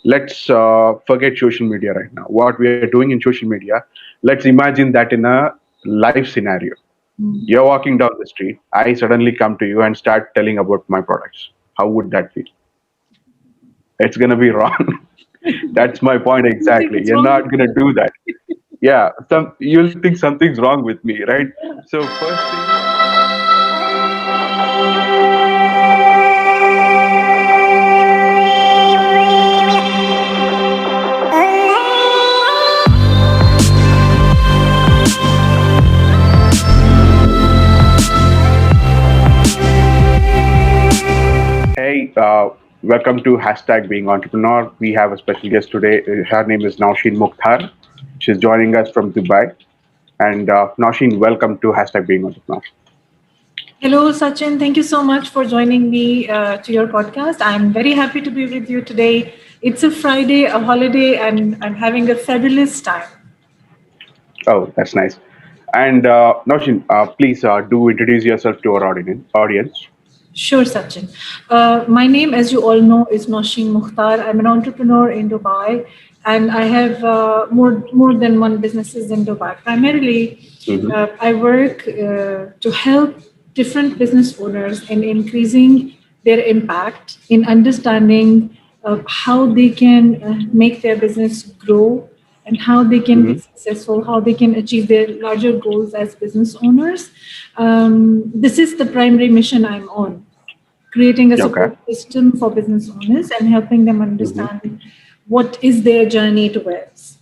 let's forget social media right now. What we are doing in social media, let's imagine that in a live scenario. You're walking down the street. I suddenly come to you and start telling about my products. How would that feel? It's gonna be wrong. That's my point You think exactly. it's You're wrong with not gonna you? do that. Yeah, you'll think something's wrong with me, right? So first thing. Hey, welcome to hashtag Being Entrepreneur. We have a special guest today. Her name is Nousheen Mukhtar. She's joining us from Dubai. And Nousheen, welcome to hashtag Being Entrepreneur. Hello, Sachin. Thank you so much for joining me to your podcast. I'm very happy to be with you today. It's a Friday, a holiday, and I'm having a fabulous time. Oh, that's nice. And Nousheen, please do introduce yourself to our audience. Sure, Sachin. My name, as you all know, is Nousheen Mukhtar. I'm an entrepreneur in Dubai, and I have more than one businesses in Dubai. Primarily, Mm-hmm. I work to help different business owners in increasing their impact, in understanding how they can make their business grow and how they can be Mm-hmm. successful, how they can achieve their larger goals as business owners. This is the primary mission I'm on, creating a Okay. support system for business owners and helping them Mm-hmm. understand what is their journey towards.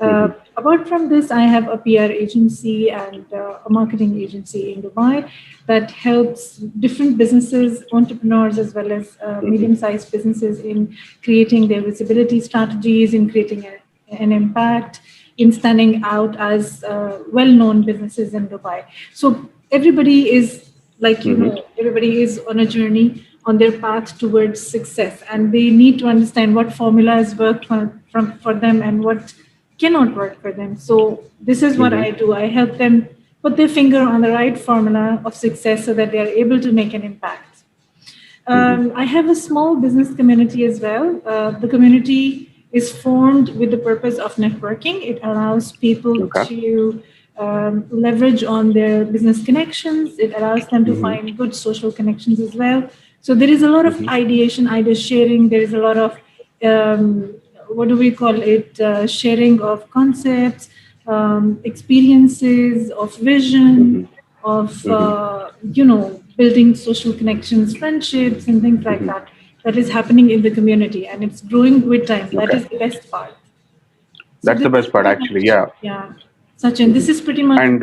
Mm-hmm. Apart from this, I have a PR agency and a marketing agency in Dubai that helps different businesses, entrepreneurs, as well as Mm-hmm. medium sized businesses in creating their visibility strategies, in creating an impact, in standing out as well known businesses in Dubai. So everybody is like, Mm-hmm. everybody is on a journey on their path towards success, and they need to understand what formulas work for them and what cannot work for them. So this is what Mm-hmm. I do. I help them put their finger on the right formula of success so that they are able to make an impact. Mm-hmm. I have a small business community as well. The community is formed with the purpose of networking. It allows people Okay. to leverage on their business connections. It allows them to Mm-hmm. find good social connections as well. So there is a lot of Mm-hmm. ideation, idea sharing. There is a lot of what do we call it? Sharing of concepts, experiences, of Mm-hmm. vision, of Mm-hmm. building social connections, friendships, and things like Mm-hmm. that. That is happening in the community, and it's growing with time. That Okay. is the best part. So That's this the is best part, pretty actually. much, Yeah. yeah, Sachin. Mm-hmm. This is pretty much, And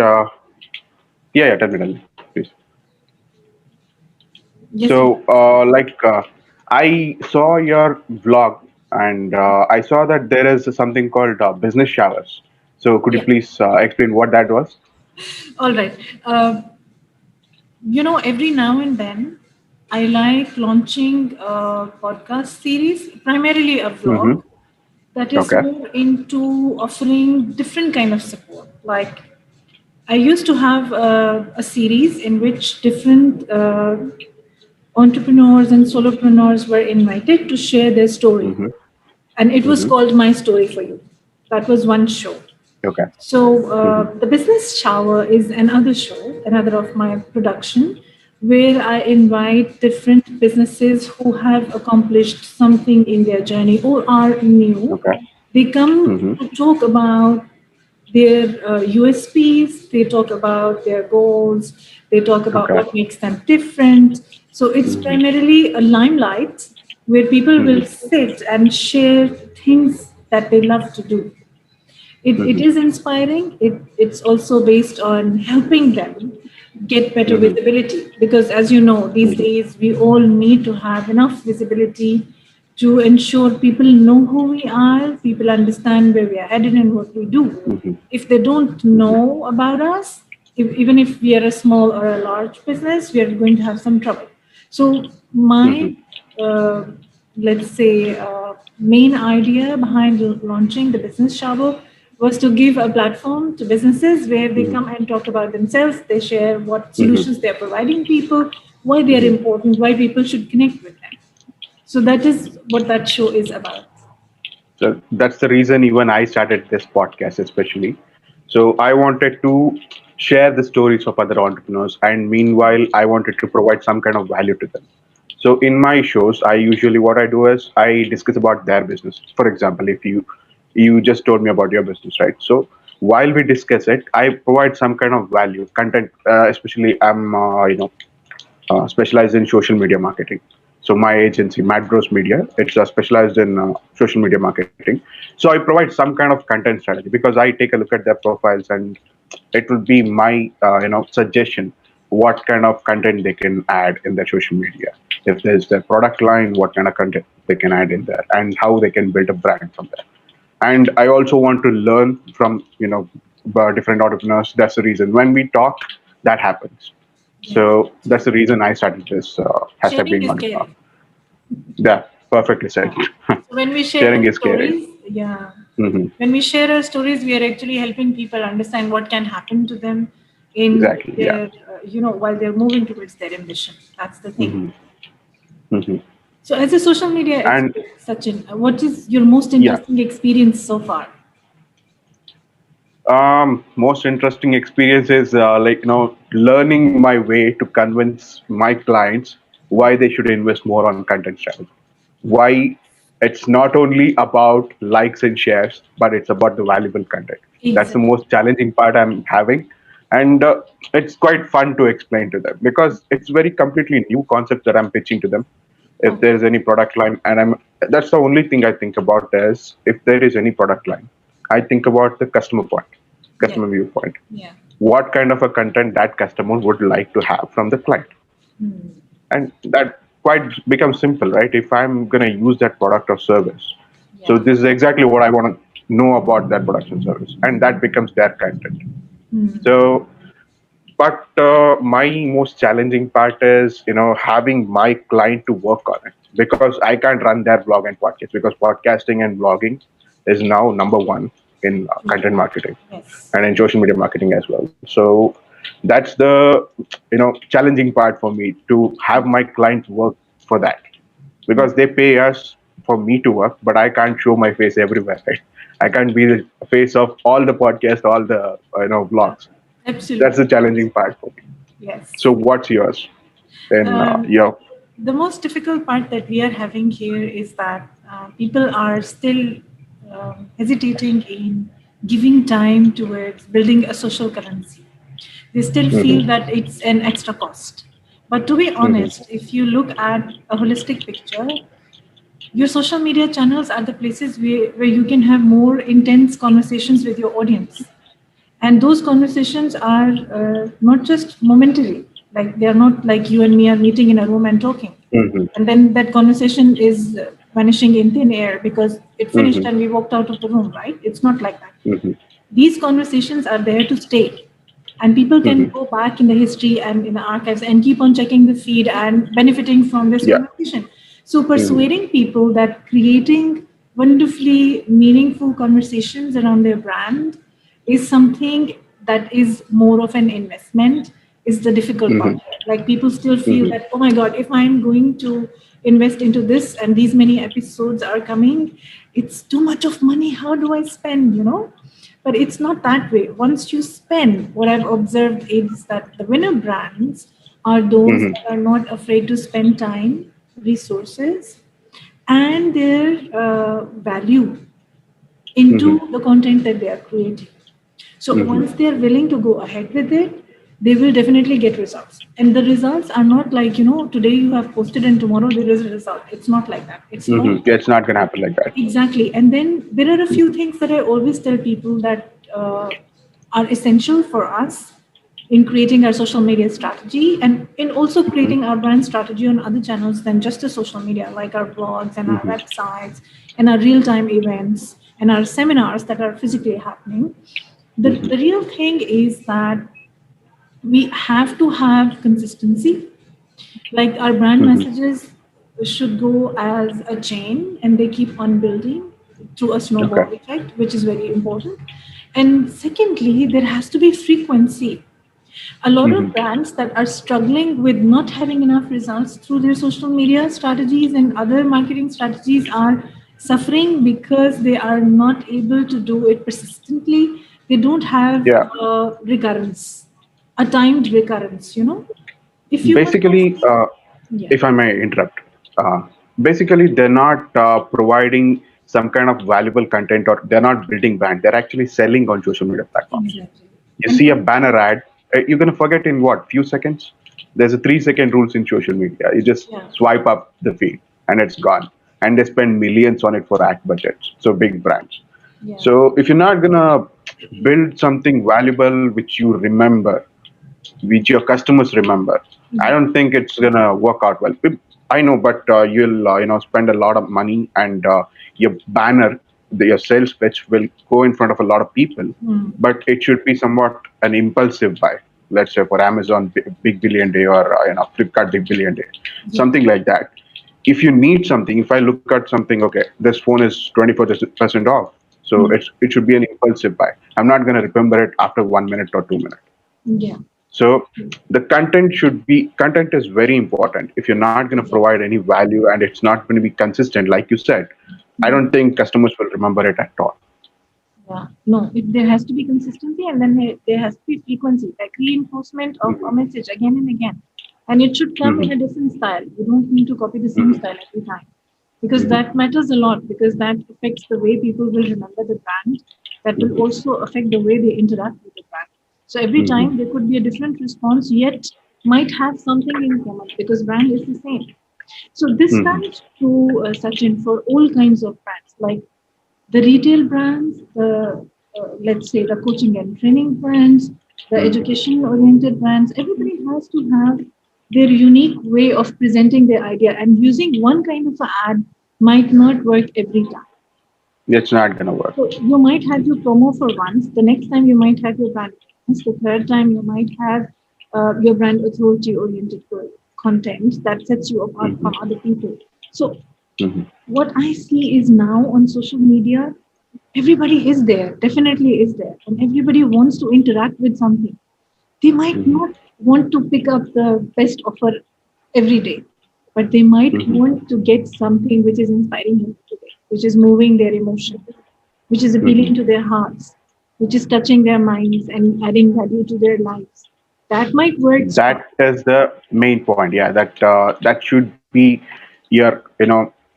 yeah, tell me, please. yes, please. So, I saw your vlog, and I saw that there is something called business showers. So, could you Yeah. please explain what that was? All right. Every now and then, I like launching a podcast series, primarily a Mm-hmm. vlog that is Okay. more into offering different kind of support. Like I used to have a series in which different entrepreneurs and solopreneurs were invited to share their story, Mm-hmm. and it was Mm-hmm. called My Story for You. That was one show. Okay. So Mm-hmm. the Business Shower is another show, another of my production, where I invite different businesses who have accomplished something in their journey or are new. Okay. They come Mm-hmm. to talk about their USPs, they talk about their goals, they talk about Okay. what makes them different. So it's Mm-hmm. primarily a limelight where people will Mm-hmm. sit and share things that they love to do. It Mm-hmm. is inspiring. It's also based on helping them get better Mm-hmm. visibility, because as you know, these Mm-hmm. days we all need to have enough visibility to ensure people know who we are, people understand where we are headed and what we do. Mm-hmm. If they don't Mm-hmm. know about us, even if we are a small or a large business, we are going to have some trouble. So Mm-hmm. my uh, let's say main idea behind launching the business shower was to give a platform to businesses where they come and talk about themselves. They share what Mm-hmm. solutions they're providing people, why they are Mm-hmm. important, why people should connect with them. So that is what that show is about. So that's the reason even I started this podcast, especially. So I wanted to share the stories of other entrepreneurs, and meanwhile, I wanted to provide some kind of value to them. So in my shows, I usually what I do is I discuss about their business. For example, if you just told me about your business, right? So while we discuss it, I provide some kind of value content. Especially, I'm specialized in social media marketing. So my agency, Matt Bros Media, it's specialized in social media marketing. So I provide some kind of content strategy because I take a look at their profiles, and it will be my suggestion what kind of content they can add in their social media. If there's their product line, what kind of content they can add in there, and how they can build a brand from there. And I also want to learn from different entrepreneurs. That's the reason when we talk, that happens. Yes. So that's the reason I started this hashtag Sharing being is entrepreneur. caring. Yeah, perfectly said. Yeah. So when we share Sharing our is caring. stories, yeah, Hmm. when we share our stories, we are actually helping people understand what can happen to them in Exactly. Yeah. their, while they're moving towards their ambition. That's the thing. Hmm. Hmm. So, as a social media And expert, Sachin, what is your most yeah, interesting experience so far? most interesting experience is learning my way to convince my clients why they should invest more on content strategy. Why it's not only about likes and shares, but it's about the valuable content. That's the Exactly. most challenging part I'm having, and it's quite fun to explain to them because it's very completely new concept that I'm pitching to them. If Okay. there's any product line, and I'm that's the only thing I think about is if there is any product line, I think about the customer point, Yeah. customer viewpoint. Yeah. What kind of a content that customer would like to have from the client, Hmm. and that quite becomes simple, right? If I'm going to use that product or service, so Yeah. this is exactly what I want to know about that product and service, and that becomes their content. Hmm. So but my most challenging part is having my client to work on it because I can't run their blog and podcast because podcasting and blogging is now number one in True. content marketing Yes. and in social media marketing as well. So that's the challenging part for me to have my clients work for that because they pay us for me to work, but I can't show my face everywhere, right? I can't be the face of all the podcasts, all the Yeah. blogs. That's the Absolutely. challenging part for me. Yes. So what's yours? In Um, your the most difficult part that we are having here is that people are still hesitating in giving time towards building a social currency. They still feel Mhm, that it's an extra cost. But to be mhm, honest, if you look at a holistic picture, your social media channels are the places where you can have more intense conversations with your audience. And those conversations are not just momentary, like they are not like you and me are meeting in a room and talking. mhm, And then that conversation is vanishing in thin air because it finished mhm, and we walked out of the room, right? It's not like that. mhm, These conversations are there to stay, and people can mhm. go back in the history and in the archives and keep on checking the feed and benefiting from this Yeah. conversation. So Mhm, persuading people that creating wonderfully meaningful conversations around their brand is something that is more of an investment is the difficult part mhm, here. Like people still feel mhm, that, oh my God, if I'm going to invest into this and these many episodes are coming, it's too much of money. How do I spend? But it's not that way. Once you spend, what I've observed is that the winner brands are those mhm, that are not afraid to spend time, resources, and their value mhm, into the content that they are creating. So mhm. once they are willing to go ahead with it, they will definitely get results. And the results are not like, today you have posted and tomorrow there is a result. It's not like that. It's long. Mhm. It's not gonna happen like that. Exactly. And then there are a few things that I always tell people that are essential for us in creating our social media strategy and in also Mhm, creating our brand strategy on other channels than just the social media, like our blogs and our mhm, websites and our real time events and our seminars that are physically happening. The mhm, real thing is that we have to have consistency, like our brand mhm. messages should go as a chain and they keep on building through a Okay. snowball effect, which is very important. And secondly, there has to be frequency. A lot of Mhm, brands that are struggling with not having enough results through their social media strategies and other marketing strategies are suffering because they are not able to do it persistently. They don't have Yeah. recurrence, a timed recurrence, If you want to, Basically, yeah, if I may interrupt, uh, basically they're not providing some kind of valuable content, or they're not building brand. They're actually selling on social media platforms. exactly. You And see a banner ad, you're gonna forget in what, few seconds. There's a 3 second rules in social media. You just yeah, swipe up the feed and it's gone. And they spend millions on it for ad budgets. So big brands. yeah, So if you're not gonna build something valuable which you remember, which your customers remember, I yeah, don't think it's gonna work out well. I know, but you'll spend a lot of money, and your banner, your sales pitch will go in front of a lot of people. mm, But it should be somewhat an impulsive buy. Let's say for Amazon Big Billion Day, or Flipkart Big Billion Day, yeah, something like that. If you need something, if I look at something, okay, this phone is 24% off, so mm, it should be an impulsive buy. I'm not gonna remember it after 1 minute or 2 minutes. yeah, So the content is very important. If you're not going to exactly. provide any value and it's not going to be consistent, like you said, I Mm. don't think customers will remember it at all. Yeah, no, there has to be consistency, and then there has to be frequency, like reinforcement of a Hmm. message again and again. And it should come in Hmm. a different style. You don't need to copy the same Hmm. style every time, because that Hmm. matters a lot, because that affects the way people will remember the brand. That will Hmm. also affect the way they interact with the brand. So every time Hmm. there could be a different response, yet might have something in common because brand is the same. So this Hmm. stands true, Sachin, for all kinds of brands, like the retail brands, the let's say the coaching and training brands, the education oriented brands. Everybody has to have their unique way of presenting their idea, and using one kind of an ad might not work every time. It's not going to work. So you might have your promo for once, the next time you might have your brand awareness, the third time you might have your brand authority oriented content that sets you apart from Hmm. other people. So Hmm. what I see is now on social media, everybody is there, definitely is there, and everybody wants to interact with something. They might Hmm. not want to pick up the best offer every day, but they might Hmm. want to get something which is inspiring him today, which is moving their emotions, which is appealing to Hmm. their hearts, which is touching their minds and adding value to their lives. That might work strong. That is the main point. Yeah, that should be your,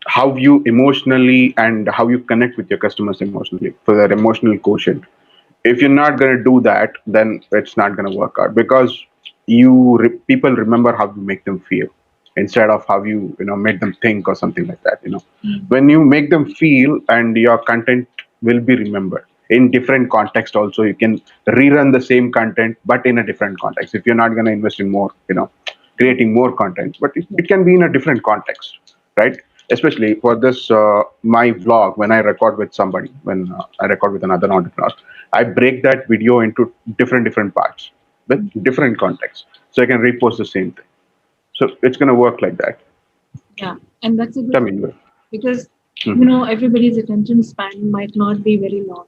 how you emotionally and how you connect with your customers emotionally, for their emotional quotient. If you're not going to do that, then it's not going to work out, because people remember how you make them feel instead of how you make them think or something like that. Mm. When you make them feel, and your content will be remembered in different context. Also, you can rerun the same content but in a different context. If you're not going to invest in more, creating more content, but Yeah. it can be in a different context, right? Especially for this my vlog, when I record with somebody, when I record with another entrepreneur, I break that video into different parts with different contexts, so I can repost the same thing. So it's going to work like that. Yeah, and that's a I good thing mean, because mhm, everybody's attention span might not be very long.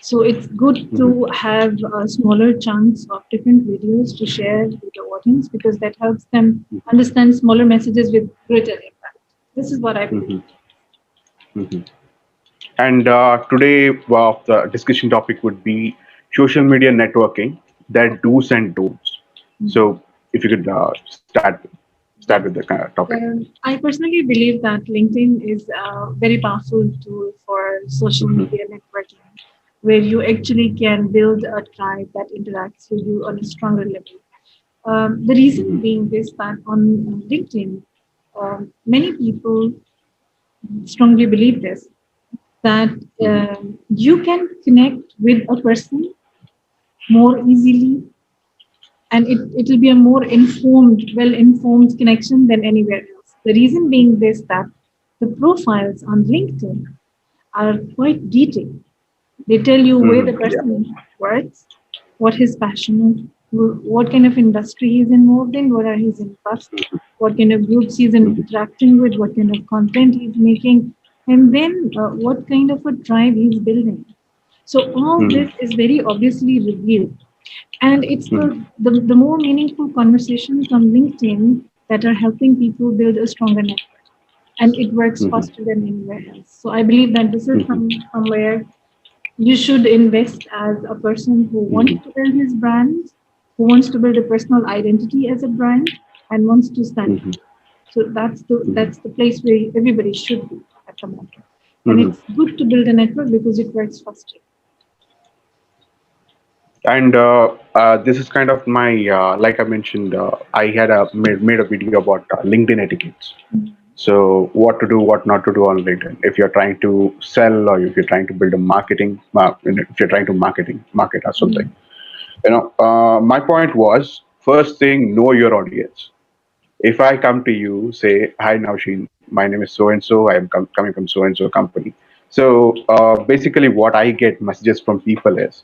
So it's good mhm. to have smaller chunks of different videos to share with the audience because that helps them understand smaller messages with greater impact. This is what I believe. Mhm. Mhm. And today, the discussion topic would be social media networking, their do's and don'ts. Mhm. So, if you could start Yeah. with the kind of topic. I personally believe that LinkedIn is a very powerful tool for social Mhm. media networking, where you actually can build a tribe that interacts with you on a stronger level. The reason Mhm. being this that on LinkedIn, many people strongly believe this that Mhm. you can connect with a person more easily, and it will be a more informed, well informed connection than anywhere else. The reason being this that the profiles on LinkedIn are quite detailed. They tell you where the Mhm. Yeah. person works, what his passion, what kind of industry he's involved in, what are his interests, what kind of groups he's Mhm. interacting with, what kind of content he's making, and then what kind of a tribe he's building. So all Mhm. this is very obviously revealed. And it's Mhm. the more meaningful conversations on LinkedIn that are helping people build a stronger network. and it works Mhm. faster than anywhere else. So I believe that this is somewhere you should invest as a person who wants Mhm. to build his brand, who wants to build a personal identity as a brand, and wants to stand out. Mhm. So that's the place where everybody should be at the moment. And Mhm. it's good to build a network because it works faster. And this is kind of my like I mentioned, I had made a video about LinkedIn etiquettes. So what to do, what not to do on LinkedIn if you're trying to sell, or if you're trying to build a if you're trying to market or something. My point was, first thing, know your audience. If I come to you, say, "Hi, Nousheen, my name is so and so. I am coming from so and so company." So basically, what I get messages from people is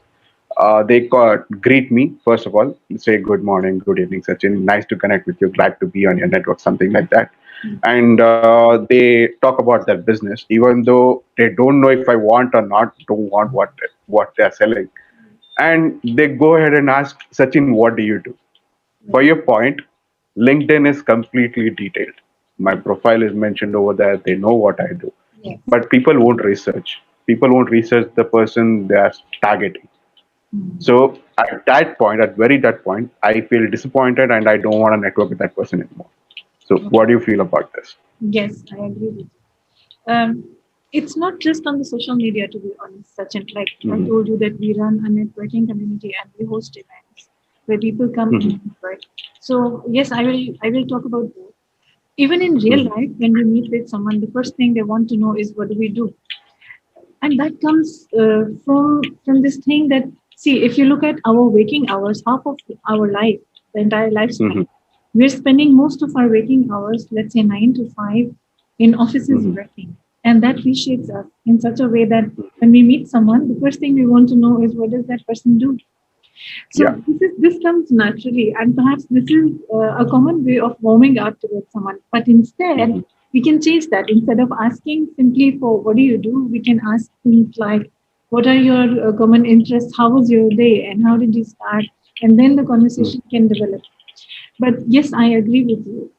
greet me first of all, say good morning, good evening, Sachin. Nice to connect with you. Glad to be on your network, something like that. And they talk about their business, even though they don't know if I want or not, don't want what they're selling, and they go ahead and ask, Sachin, what do you do? For your point, LinkedIn is completely detailed. My profile is mentioned over there. They know what I do. Yes. But people won't research. People won't research the person they are targeting. So at that point, at very that point, I feel disappointed and I don't want to network with that person anymore. So what do you feel about this? Yes, I agree with you. It's not just on the social media, to be honest, Sachin. Like I Hmm. told you that we run a networking community and we host events where people come Hmm. and network. So yes, I will talk about both. Even in real Hmm. life, when we meet with someone, the first thing they want to know is what do we do, and that comes from this thing that, see, if you look at our waking hours, half of our life, the entire lifespan, Hmm. we're spending most of our waking hours, let's say 9 to 5, in offices Hmm. working, and that reshapes us in such a way that when we meet someone, the first thing we want to know is what does that person do. So Yeah. this comes naturally, and perhaps this is a common way of warming up towards someone. But instead, Hmm. we can change that. Instead of asking simply for what do you do, we can ask things like, what are your common interests? How was your day, and how did you start? And then the conversation can develop. But yes, I agree with you.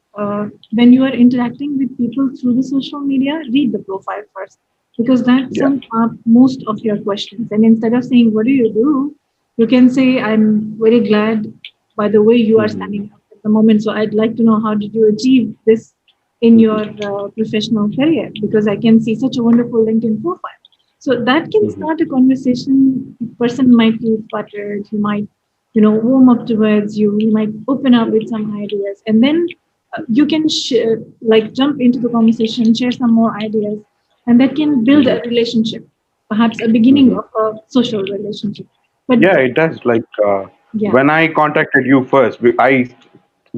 When you are interacting with people through the social media, read the profile first, because that Yeah. sums up most of your questions. And instead of saying, what do you do? You can say, I'm very glad by the way you are Hmm. standing up at the moment. So I'd like to know how did you achieve this in your Hmm. professional career? Because I can see such a wonderful LinkedIn profile. So that can Hmm. start a conversation. The person might feel flattered. He might, warm up towards you. He might open up with some ideas, and then you can like jump into the conversation, share some more ideas, and that can build a relationship, perhaps a beginning Hmm. of a social relationship. But Yeah, it does. Like yeah, when I contacted you first, I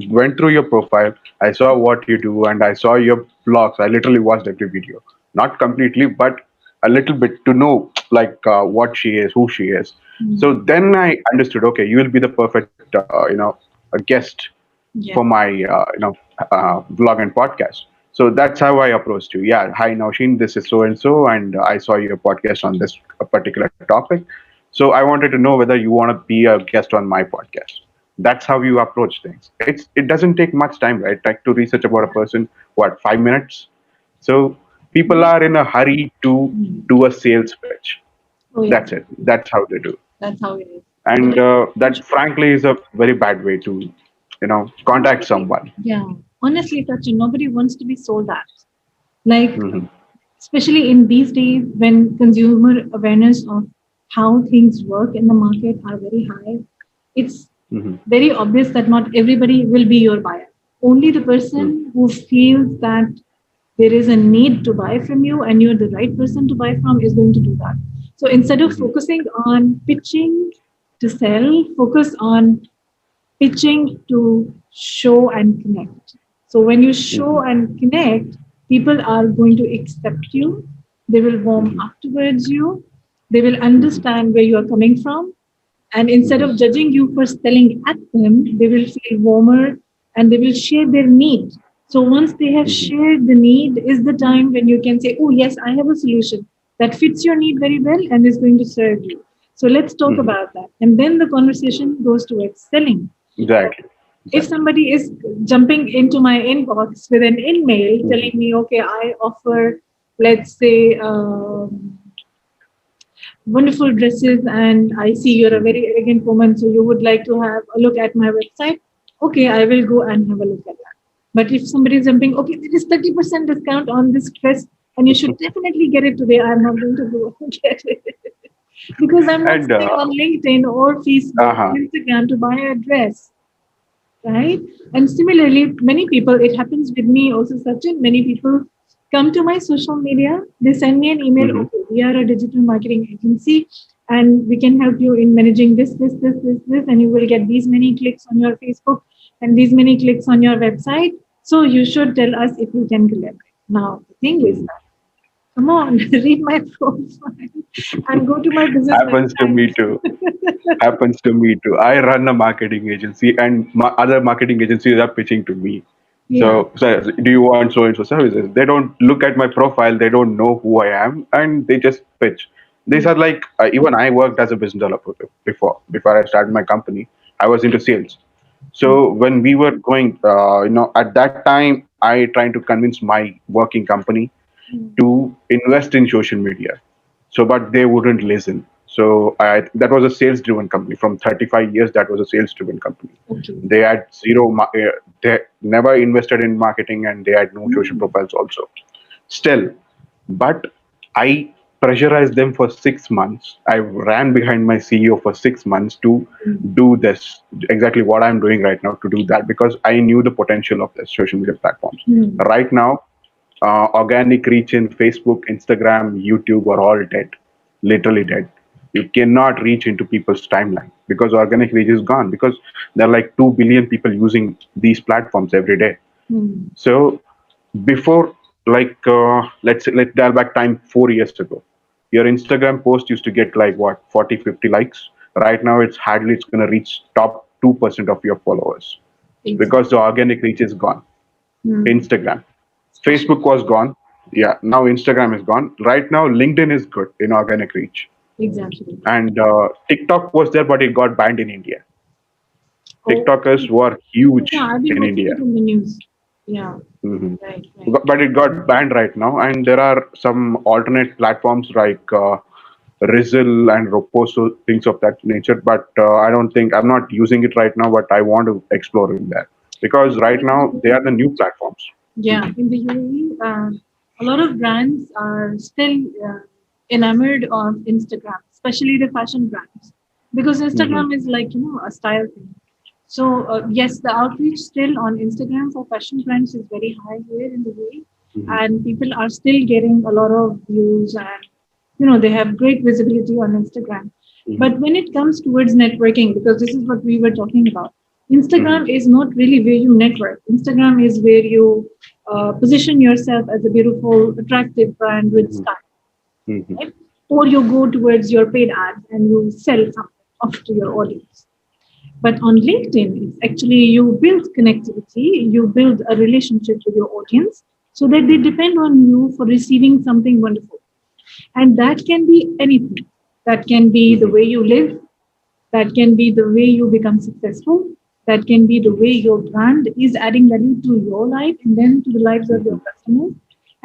went through your profile. I saw what you do, and I saw your vlogs. I literally watched every video, not completely, but a little bit to know like what she is, who she is. So then I understood. Okay, you will be the perfect, a guest for yeah, my, vlog and podcast. So that's how I approached you. Yeah, hi Nausheen, this is so and I saw your podcast on this particular topic. So I wanted to know whether you want to be a guest on my podcast. That's how you approach things. It doesn't take much time, right? Like to research about a person, what, 5 minutes? So people are in a hurry to do a sales pitch. oh yeah, That's it. That's how they do. that's how it is. And Because that frankly is a very bad way to contact honestly, someone. yeah, honestly, Sachin, nobody wants to be sold at. Like, Hmm. especially in these days when consumer awareness of how things work in the market are very high, it's Hmm. very obvious that not everybody will be your buyer. Only the Hmm. person who feels that there is a need to buy from you and you're the right person to buy from is going to do that. So instead of Hmm. focusing on pitching to sell, focus on pitching to show and connect. So when you show Hmm. and connect, people are going to accept you. They will warm Hmm. up towards you. They will Hmm. understand where you are coming from. And instead Hmm. of judging you for selling at them, they will feel warmer and they will share their need. So once they have Hmm. shared the need, is the time when you can say, oh, yes, I have a solution that fits your need very well and is going to serve you. So let's talk Hmm. about that. And then the conversation goes towards selling. Exactly. If exactly. somebody is jumping into my inbox with an email telling Mhm. me, okay, I offer, let's say, wonderful dresses, and I see you're a Mhm. very elegant woman, so you would like to have a look at my website. Okay, I will go and have a look at that. But if somebody is jumping, okay, there is 30% discount on this dress, and you should definitely get it today, I'm not going to go and get it. Because I'm not And sitting on LinkedIn or Facebook or uh-huh. Instagram to buy a dress, right? And similarly, many people, it happens with me also, Sachin, many people come to my social media, they send me an email, Mhm. okay, we are a digital marketing agency and we can help you in managing this, and you will get these many clicks on your Facebook and these many clicks on your website. So you should tell us if you can collaborate. Now, the thing is Mhm. that, come on, read my profile and go to my business Happens to me too. website. Happens to me too. I run a marketing agency, and other marketing agencies are pitching to me. Yeah. So, do you want so and so services? They don't look at my profile. They don't know who I am, and they just pitch. These are like even I worked as a business developer before I started my company. I was into sales. So when we were going, at that time, I trying to convince my working company to invest in social media. So, but they wouldn't listen. So that was a sales-driven company. From 35 years, that was a sales-driven company. Okay. They had zero. They never invested in marketing, and they had no social Mm. profiles also. Still, but I pressurized them for 6 months. I ran behind my CEO for 6 months to do this exactly what I'm doing right now to do that because I knew the potential of the social media platforms. Mm. Right now, organic reach in Facebook, Instagram, YouTube are all dead, literally dead. You cannot reach into people's timeline because organic reach is gone because there are like 2 billion people using these platforms every day. Mm. So before, like, let's dial back time 4 years ago. Your Instagram post used to get like what 40, 50 likes. Right now, it's gonna reach top 2% of your followers because Exactly. the organic reach is gone. Mm. Instagram. Especially. Facebook was gone. Yeah, now Instagram is gone. Right now, LinkedIn is good in organic reach. Exactly. And TikTok was there, but it got banned in India. Oh, TikTokers were yeah, huge I've been in watching India. it in the news. Yeah, Mhm. right, right. But it got banned right now. And there are some alternate platforms like Rizzle and Roposo, things of that nature. But I don't think I'm not using it right now, but I want to explore in that because right In the now they are the new UAE, platforms. yeah, in the UAE, a lot of brands are still enamored of Instagram, especially the fashion brands, because Hmm. Instagram is like, a style thing. So, yes, the outreach still on Instagram for fashion brands is very high here in the UAE, Hmm. and people are still getting a lot of views, and they have great visibility on Instagram. Hmm. But when it comes towards networking, because this is what we were talking about, Hmm. Instagram is not really where you network. Instagram is where you position yourself as a beautiful, attractive brand with Hmm. style, Hmm. right? Or you go towards your paid ads and you sell something off to your audience. But on LinkedIn, it's actually you build connectivity, you build a relationship with your audience so that they Hmm. depend on you for receiving something wonderful. And that can be anything. That can be the Hmm. way you live, that can be the way you become successful, that can be the way your brand is adding value to your life and then to the lives of your Hmm. customers.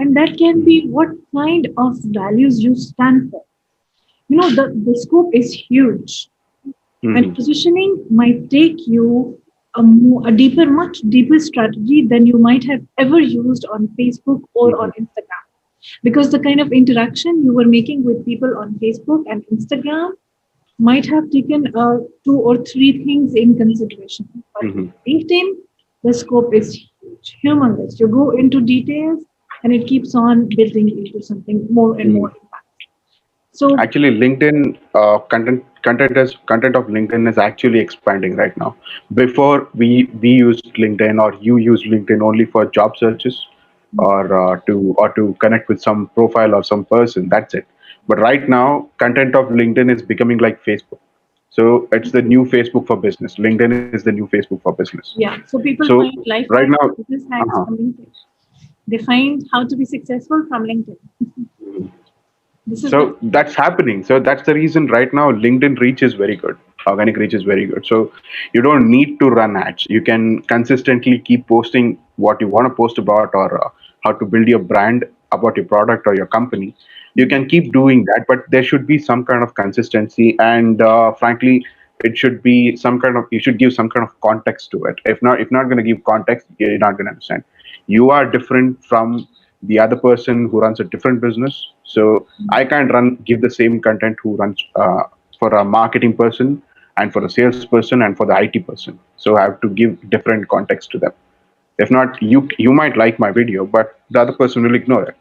And that can Hmm. be what kind of values you stand for. The scope is huge, and Hmm. positioning might take you a deeper, much deeper strategy than you might have ever used on Facebook or on Hmm. Instagram. Because the kind of interaction you were making with people on Facebook and Instagram might have taken two or three things in consideration. But on Hmm. LinkedIn, the scope is huge, humongous. You go into details and it keeps on building into something more and more impact. So, Actually, LinkedIn content of LinkedIn is actually expanding right now. Before we used LinkedIn or you used LinkedIn only for job searches or to connect with some profile or some person. That's it. But right now, content of LinkedIn is becoming like Facebook. So it's the new Facebook for business. LinkedIn is the new Facebook for business. yeah, so people So find life right hacks, now, business hacks uh-huh. from LinkedIn. They find how to be successful from LinkedIn. This is what. So that's happening. So that's the reason right now LinkedIn reach is very good. organic reach is very good. So you don't need to run ads. You can consistently keep posting what you want to post about, or how to build your brand about your product or your company. You can keep doing that, but there should be some kind of consistency, and frankly, it should be some kind of, you should give some kind of context to it. If not going to give context, you're not going to understand. You are different from the other person who runs a different business. So I can't give the same content who runs for a marketing person, and for a salesperson, and for the IT person. So I have to give different context to them. If not, you might like my video, but the other person will ignore it.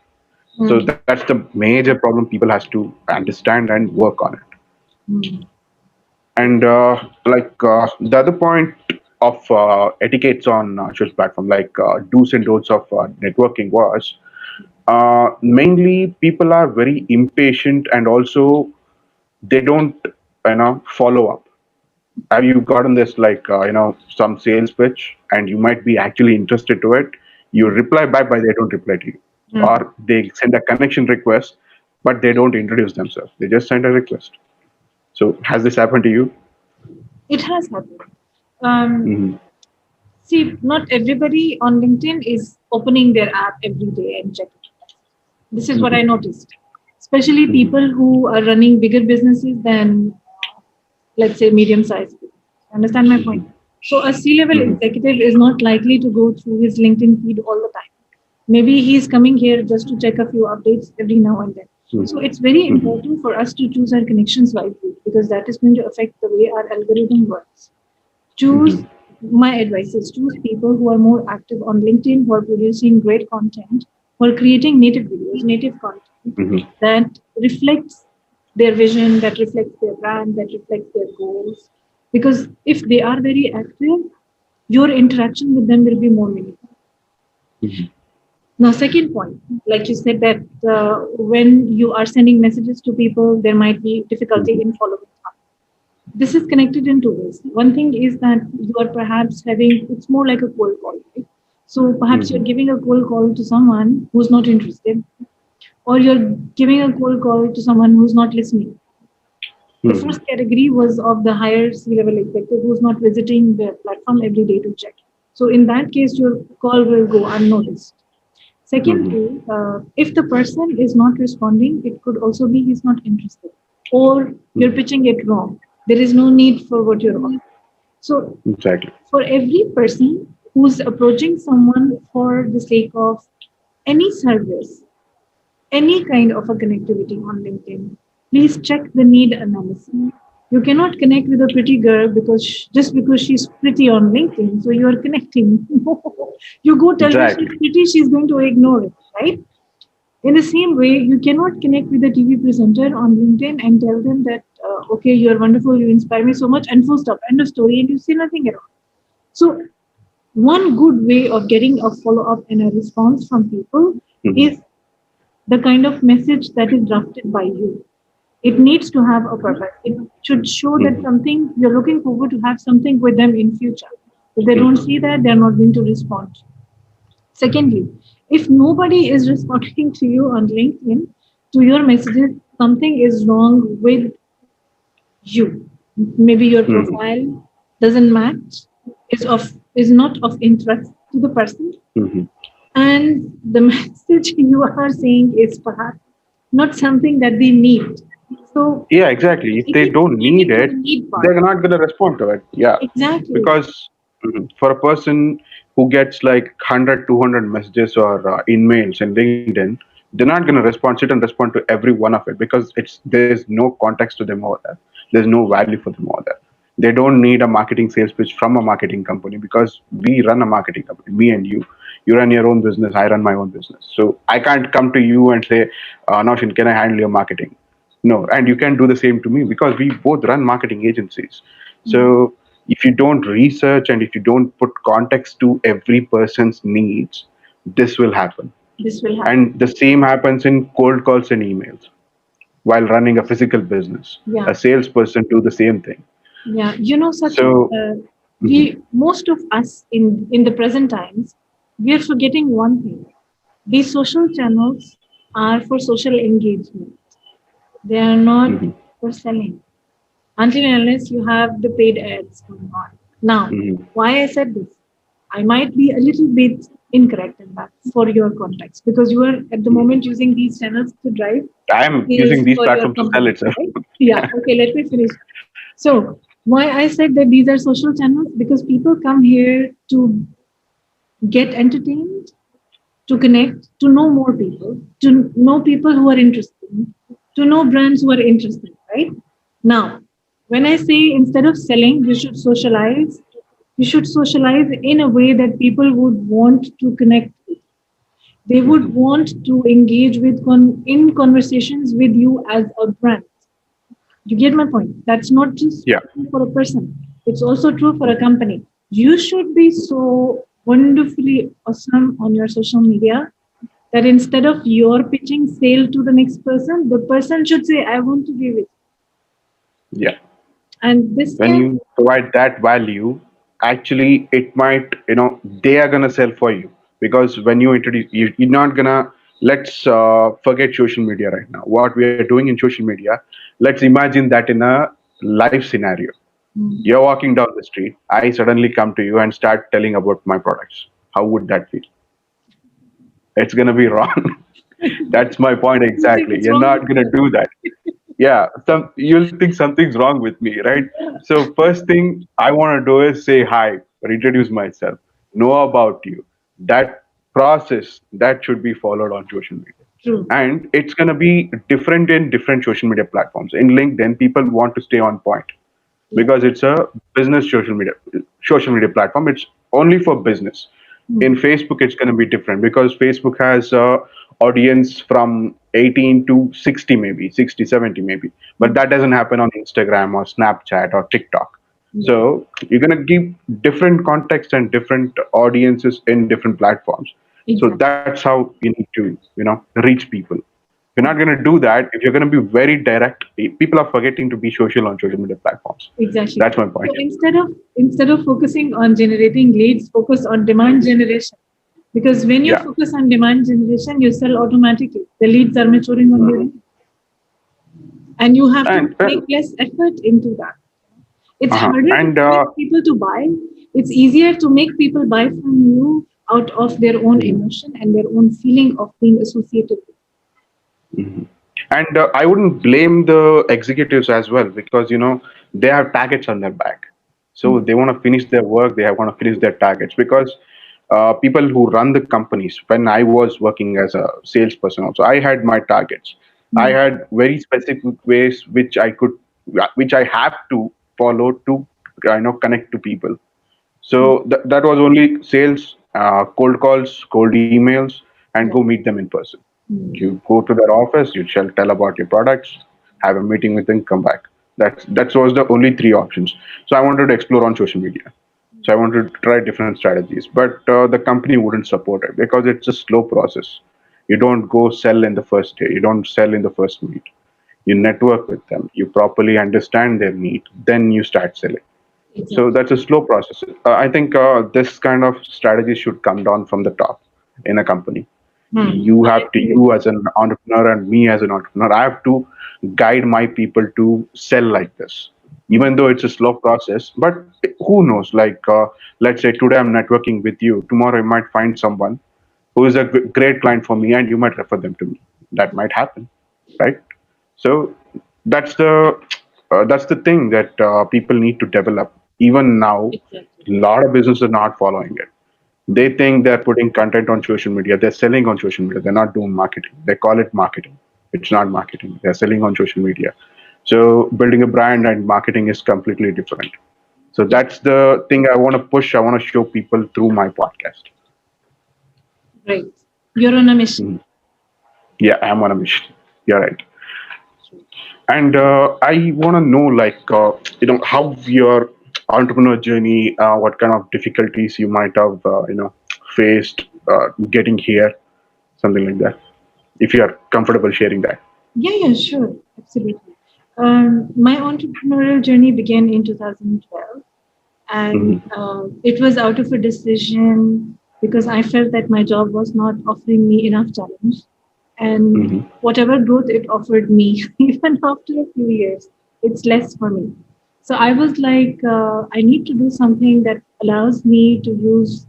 So Mm. that's the major problem people has to understand and work on it. Mm. And the other point of etiquettes on social platform, like do's and don'ts of networking, was mainly people are very impatient, and also they don't follow up. Have you gotten this, like some sales pitch, and you might be actually interested to it? You reply back, but they don't reply to you, Mm. or they send a connection request, but they don't introduce themselves. They just send a request. So has this happened to you? It has happened. Um, Hmm. See, not everybody on LinkedIn is opening their app every day and checking. This is what I Hmm. noticed. Especially Hmm. people who are running bigger businesses than, let's say, medium-sized business. Understand my point? Hmm. So a C-level Hmm. executive is not likely to go through his LinkedIn feed all the time. Maybe he's coming here just to check a few updates every now and then. So it's very Hmm. important for us to choose our connections wisely, because that is going to affect the way our algorithm works. Choose, Hmm. my advice is, choose people who are more active on LinkedIn, who are producing great content, who are creating native videos, native content Hmm. that reflects their vision, that reflects their brand, that reflects their goals. Because if they are very active, your interaction with them will be more meaningful. Hmm. Now, second point, like you said, that when you are sending messages to people, there might be difficulty in following up. This is connected in two ways. One thing is that you are perhaps having, it's more like a cold call, right? So perhaps you're Hmm. giving a cold call to someone who's not interested, or you're giving a cold call to someone who's not listening. The Hmm. first category was of the higher C-level executive who's not visiting the platform every day to check. So in that case, your call will go unnoticed. Hmm. Secondly, if the person is not responding, it could also be he's not interested, or you're Hmm. pitching it wrong. There is no need for what you're offering. So, Exactly. for every person who's approaching someone for the sake of any service, any kind of a connectivity on LinkedIn, please check the need analysis. You cannot connect with a pretty girl because just because she's pretty on LinkedIn, so you are connecting. You go tell her she's Exactly. pretty, she's going to ignore it, right? In the same way, you cannot connect with a TV presenter on LinkedIn and tell them that, okay, you're wonderful, you inspire me so much, and full stop, end of story, and you say nothing at all. So, one good way of getting a follow up and a response from people Hmm. is the kind of message that is drafted by you. It needs to have a purpose. It should show that Hmm. something you're looking forward to have something with them in future. If they don't Hmm. see that, they're not going to respond. Secondly, if nobody is responding to you on LinkedIn, to your messages, something is wrong with you. Maybe your Hmm. profile doesn't match, is not of interest to the person, Hmm. and the message you are saying is perhaps not something that they need. So Yeah, exactly. If I they keep don't need getting to the it, need part. they're not going to respond to it. Yeah, Exactly. because for a person who gets like 100, 200 messages or emails in LinkedIn, they're not going to sit and respond to every one of it, because there's no context to them over there. There's no value for them over there. They don't need a marketing sales pitch from a marketing company, because we run a marketing company, me and you. You run your own business, I run my own business. So I can't come to you and say, Notion, can I handle your marketing? No, and you can do the same to me, because we both run marketing agencies. Mm. So if you don't research, and if you don't put context to every person's needs, this will happen. This will happen. And the same happens in cold calls and emails while running a physical business. Yeah. A salesperson do the same thing. Yeah. You know, Sachin, So, mhm, we most of us in the present times, we are forgetting one thing. These social channels are for social engagement. They are not mhm, for selling. until and unless you have the paid ads going on. Now, Mhm. why I said this, I might be a little bit incorrect in that for your context because you are at the moment using these channels to drive I am sales using these for your platforms to sell company, itself. right? Yeah. Okay, let me finish. So, why I said that these are social channels because people come here to get entertained, to connect, to know more people, to know people who are interesting, to know brands who are interesting, right? Now, when I say instead of selling, you should socialize in a way that people would want to connect with. They would Mhm. want to engage with in conversations with you as a brand. You get my point? That's not just Yeah. true for a person, it's also true for a company. You should be so wonderfully awesome on your social media that instead of your pitching sale to the person should say, I want to be with you. Yeah. And this When can, you provide that value, actually, it might, they are gonna sell for you because when you introduce, you're not gonna. Let's forget social media right now. What we are doing in social media, let's imagine that in a live scenario. mm, You're walking down the street. I suddenly come to you and start telling about my products. How would that feel? It's gonna be wrong. That's my point you think exactly. it's You're wrong with not gonna you. do that. Yeah, you'll think something's wrong with me, right? Yeah, So first thing I want to do is say hi or introduce myself, know about you. That process that should be followed on social media, true. and it's going to be different in different social media platforms. In LinkedIn, people want to stay on point Yeah. because it's a business social media platform. It's only for business. In Mm, Facebook, it's going to be different because Facebook has a audience from 18 to 60, maybe 60, 70, maybe, but mm, that doesn't happen on Instagram or Snapchat or TikTok. yeah, So you're going to give different context and different audiences in different platforms. So exactly. that's how you need to reach people. You're not going to do that if you're going to be very direct. People are forgetting to be social on social media platforms. Exactly. That's my point. So instead of focusing on generating leads, focus on demand generation. Because when you Yeah. focus on demand generation, you sell automatically. The leads are maturing on your Mhm. end, and you have to and make less effort into that. It's harder to and convince people to buy. It's easier to make people buy from you out of their own emotion and their own feeling of being associated with. Mhm. And I wouldn't blame the executives as well because they have targets on their back, so Mm, they want to finish their work. They want to finish their targets because people who run the companies. When I was working as a salesperson, also I had my targets. I mm, had very specific ways which I have to follow to connect to people. mm, So that was only sales, cold calls, cold emails, and go yeah. meet them in person. Mm, You go to their office, you shall tell about your products, have a meeting with them, come back. That was the only three options. So I wanted to explore on social media. So I wanted to try different strategies, but the company wouldn't support it because it's a slow process. You don't go sell in the first day. You don't sell in the first meet. You network with them. You properly understand their need. Then you start selling. So exactly. that's a slow process. I think this kind of strategy should come down from the top in a company. Hmm. You I have to, agree with you as an entrepreneur and me as an entrepreneur, I have to guide my people to sell like this, you. even though it's a slow process. But who knows? Like, let's say today I'm networking with you. Tomorrow I might find someone who is a great client for me, and you might refer them to me. That might happen, right? So that's the thing that people need to develop. Even now, Exactly. a lot of businesses are not following it. They think they're putting content on social media. They're selling on social media. They're not doing marketing. They call it marketing. It's not marketing. They're selling on social media. So building a brand and marketing is completely different. So Yeah. that's the thing I want to push. I want to show people through my podcast. Great. You're on a mission. Mhm. Yeah, I'm on a mission. You're right. True. And I want to know, like, how your entrepreneur journey, what kind of difficulties you might have, faced getting here, something like that. If you are comfortable sharing that. Yeah, sure. Absolutely. My entrepreneurial journey began in 2012, and Hmm. it was out of a decision because I felt that my job was not offering me enough challenge. And Hmm. whatever growth it offered me, even after a few years, it's less for me. So I was like, I need to do something that allows me to use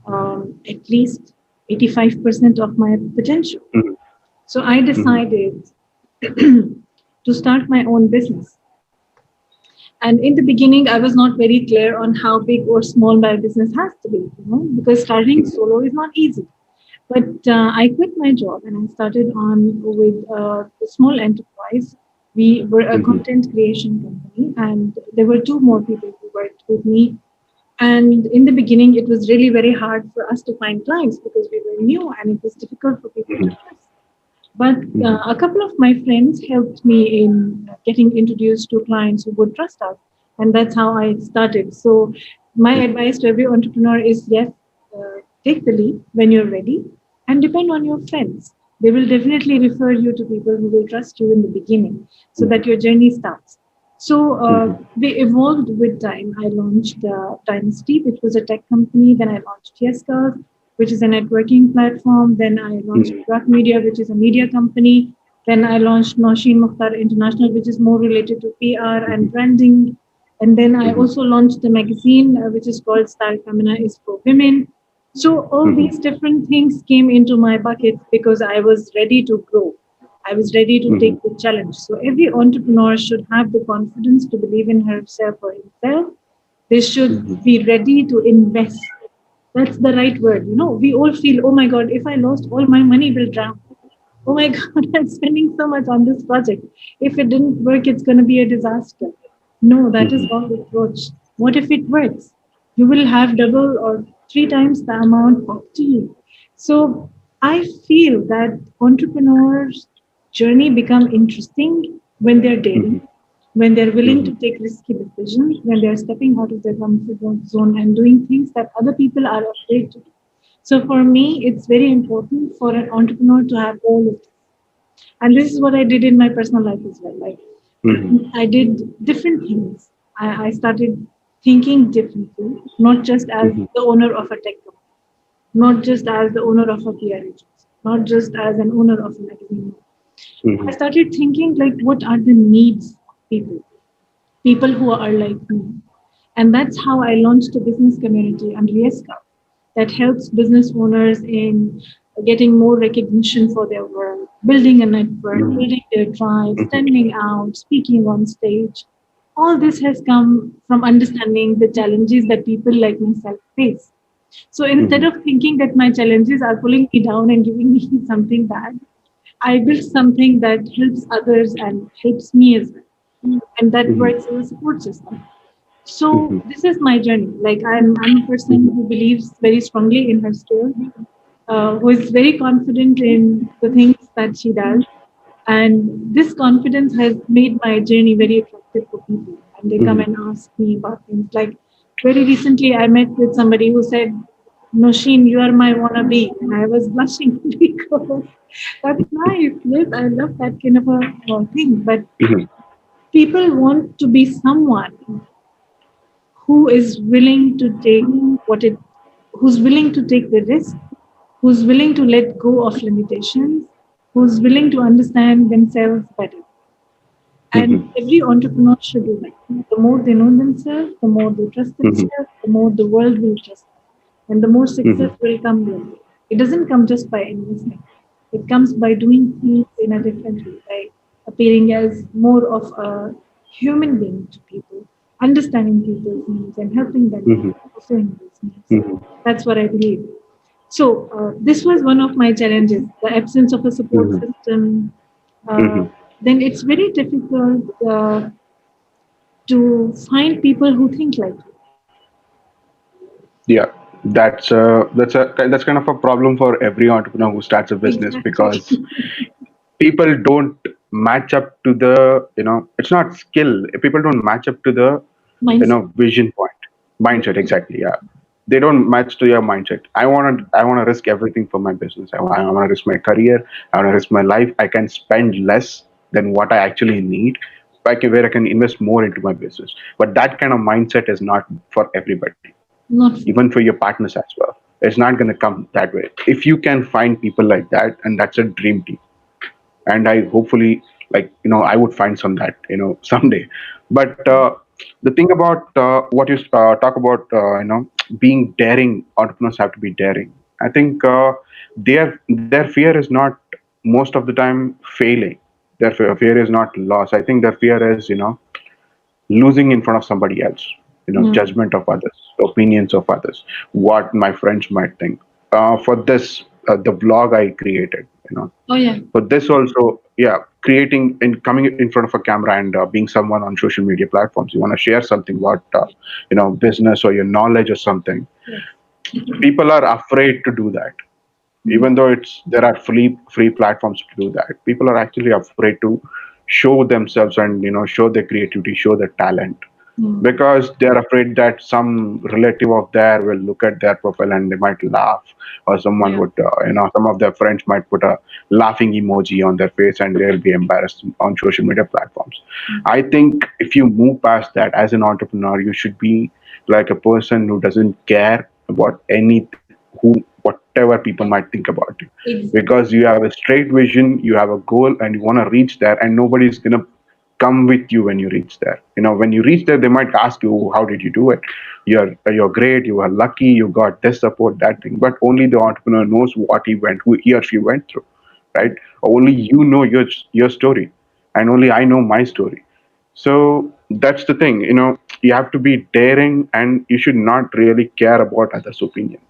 at least 85% of my potential. Mhm. So I Mhm. decided to start my own business. And in the beginning, I was not very clear on how big or small my business has to be, because starting Mhm. solo is not easy. But I quit my job and I started on with a small enterprise. We were a Mhm. content creation company, and there were two more people who worked with me. And in the beginning, it was really very hard for us to find clients because we were new and it was difficult for people to Mhm. trust. But Mhm. a couple of my friends helped me in getting introduced to clients who would trust us. And that's how I started. So, my advice to every entrepreneur is yes, take the leap when you're ready and depend on your friends. They will definitely refer you to people who will trust you in the beginning so Mhm. that your journey starts. So, Mhm. we evolved with time. I launched Dynasty, which was a tech company. Then I launched Yes, which is a networking platform. Then I launched Mhm. Rock Media, which is a media company. Then I launched Nousheen Mukhtar International, which is more related to PR and Mhm. branding. And then I Mhm. also launched a magazine, which is called Style Femina is for Women. So all Mhm. these different things came into my bucket because I was ready to grow. I was ready to Mhm. take the challenge. So every entrepreneur should have the confidence to believe in herself or himself. They should Mhm. be ready to invest. That's the right word. We all feel, oh my God, if I lost all my money, will drown. Oh my God, I'm spending so much on this project. If it didn't work, it's going to be a disaster. No, that is Mhm. wrong approach. What if it works? You will have double or three times the amount back to you. So I feel that entrepreneurs' journey become interesting when they're daring, Mhm. when they're willing to Mhm. take risky decisions, when they're stepping out of their comfort zone and doing things that other people are afraid to do. So for me, it's very important for an entrepreneur to have all of this. And this is what I did in my personal life as well. Like Mhm. I did different things. I started thinking differently, not just as Mhm. the owner of a tech company, not just as the owner of a PR agency, not just as an owner of a magazine. I Mhm. started thinking like, what are the needs of people who are like me. And that's how I launched a business community under Yeska that helps business owners in getting more recognition for their work, building a network, Mhm. building their tribe, Mhm. standing out, speaking on stage. All this has come from understanding the challenges that people like myself face. So instead Mhm. of thinking that my challenges are pulling me down and giving me something bad, I built something that helps others and helps me as well. And that Mhm. works as a support system. So Mhm. this is my journey. Like I'm a person Mhm. who believes very strongly in her skill, who is very confident in the things that she does. And this confidence has made my journey very attractive for people. And they come Mhm. and ask me about things. Like very recently, I met with somebody who said, Nousheen, you are my wannabe. And I was blushing because that's nice. Yes, I love that kind of a thing. But Mhm. people want to be someone who is willing to take what it who's willing to take the risk, who's willing to let go of limitations, who's willing to understand themselves better. Mhm. And every entrepreneur should do that. The more they know themselves, the more they trust Mhm. themselves, the more the world will trust them. And the more success Mhm. will come their way. It doesn't come just by investing. It comes by doing things in a different way, by appearing as more of a human being to people, understanding people's needs and helping them in Mhm. fulfilling those needs. Mhm. That's what I believe. So this was one of my challenges: the absence of a support Mhm. system. Uh, Mhm. then it's very difficult to find people who think like you. Yeah, that's kind of a problem for every entrepreneur who starts a business, Exactly. because people don't match up to the, it's not skill. People don't match up to the, Mindset. vision point, mindset. Exactly. Yeah, they don't match to your mindset. I want to risk everything for my business. I want to risk my career. I want to risk my life. I can spend less than what I actually need, where I can invest more into my business. But that kind of mindset is not for everybody, Not for even for your partners as well. It's not going to come that way. If you can find people like that, and that's a dream team. And I hopefully, like, I would find some that, someday. But The thing about what you talk about, being daring, entrepreneurs have to be daring. I think their fear is not most of the time failing. Their fear is not loss. I think their fear is, losing in front of somebody else. Mm. Judgment of others, opinions of others, what my friends might think. For this, the blog I created, Oh yeah. but this also, yeah, creating and coming in front of a camera and being someone on social media platforms, you want to share something about, business or your knowledge or something. Yes. People are afraid to do that, Mm. even though there are free platforms to do that. People are actually afraid to show themselves and show their creativity, show their talent, Mm. because they're afraid that some relative of theirs will look at their profile and they might laugh, or someone Yeah. would, some of their friends might put a laughing emoji on their face and they'll be embarrassed on social media platforms. I think if you move past that as an entrepreneur, you should be like a person who doesn't care about any who whatever people might think about you, Exactly. because you have a straight vision, you have a goal, and you want to reach there, and nobody's gonna come with you when you reach there. When you reach there, they might ask you, "How did you do it? You're great. You are lucky. You got this support, that thing." But only the entrepreneur knows what who he or she went through, right? Only you know your story, and only I know my story. So that's the thing. You have to be daring, and you should not really care about others' opinion,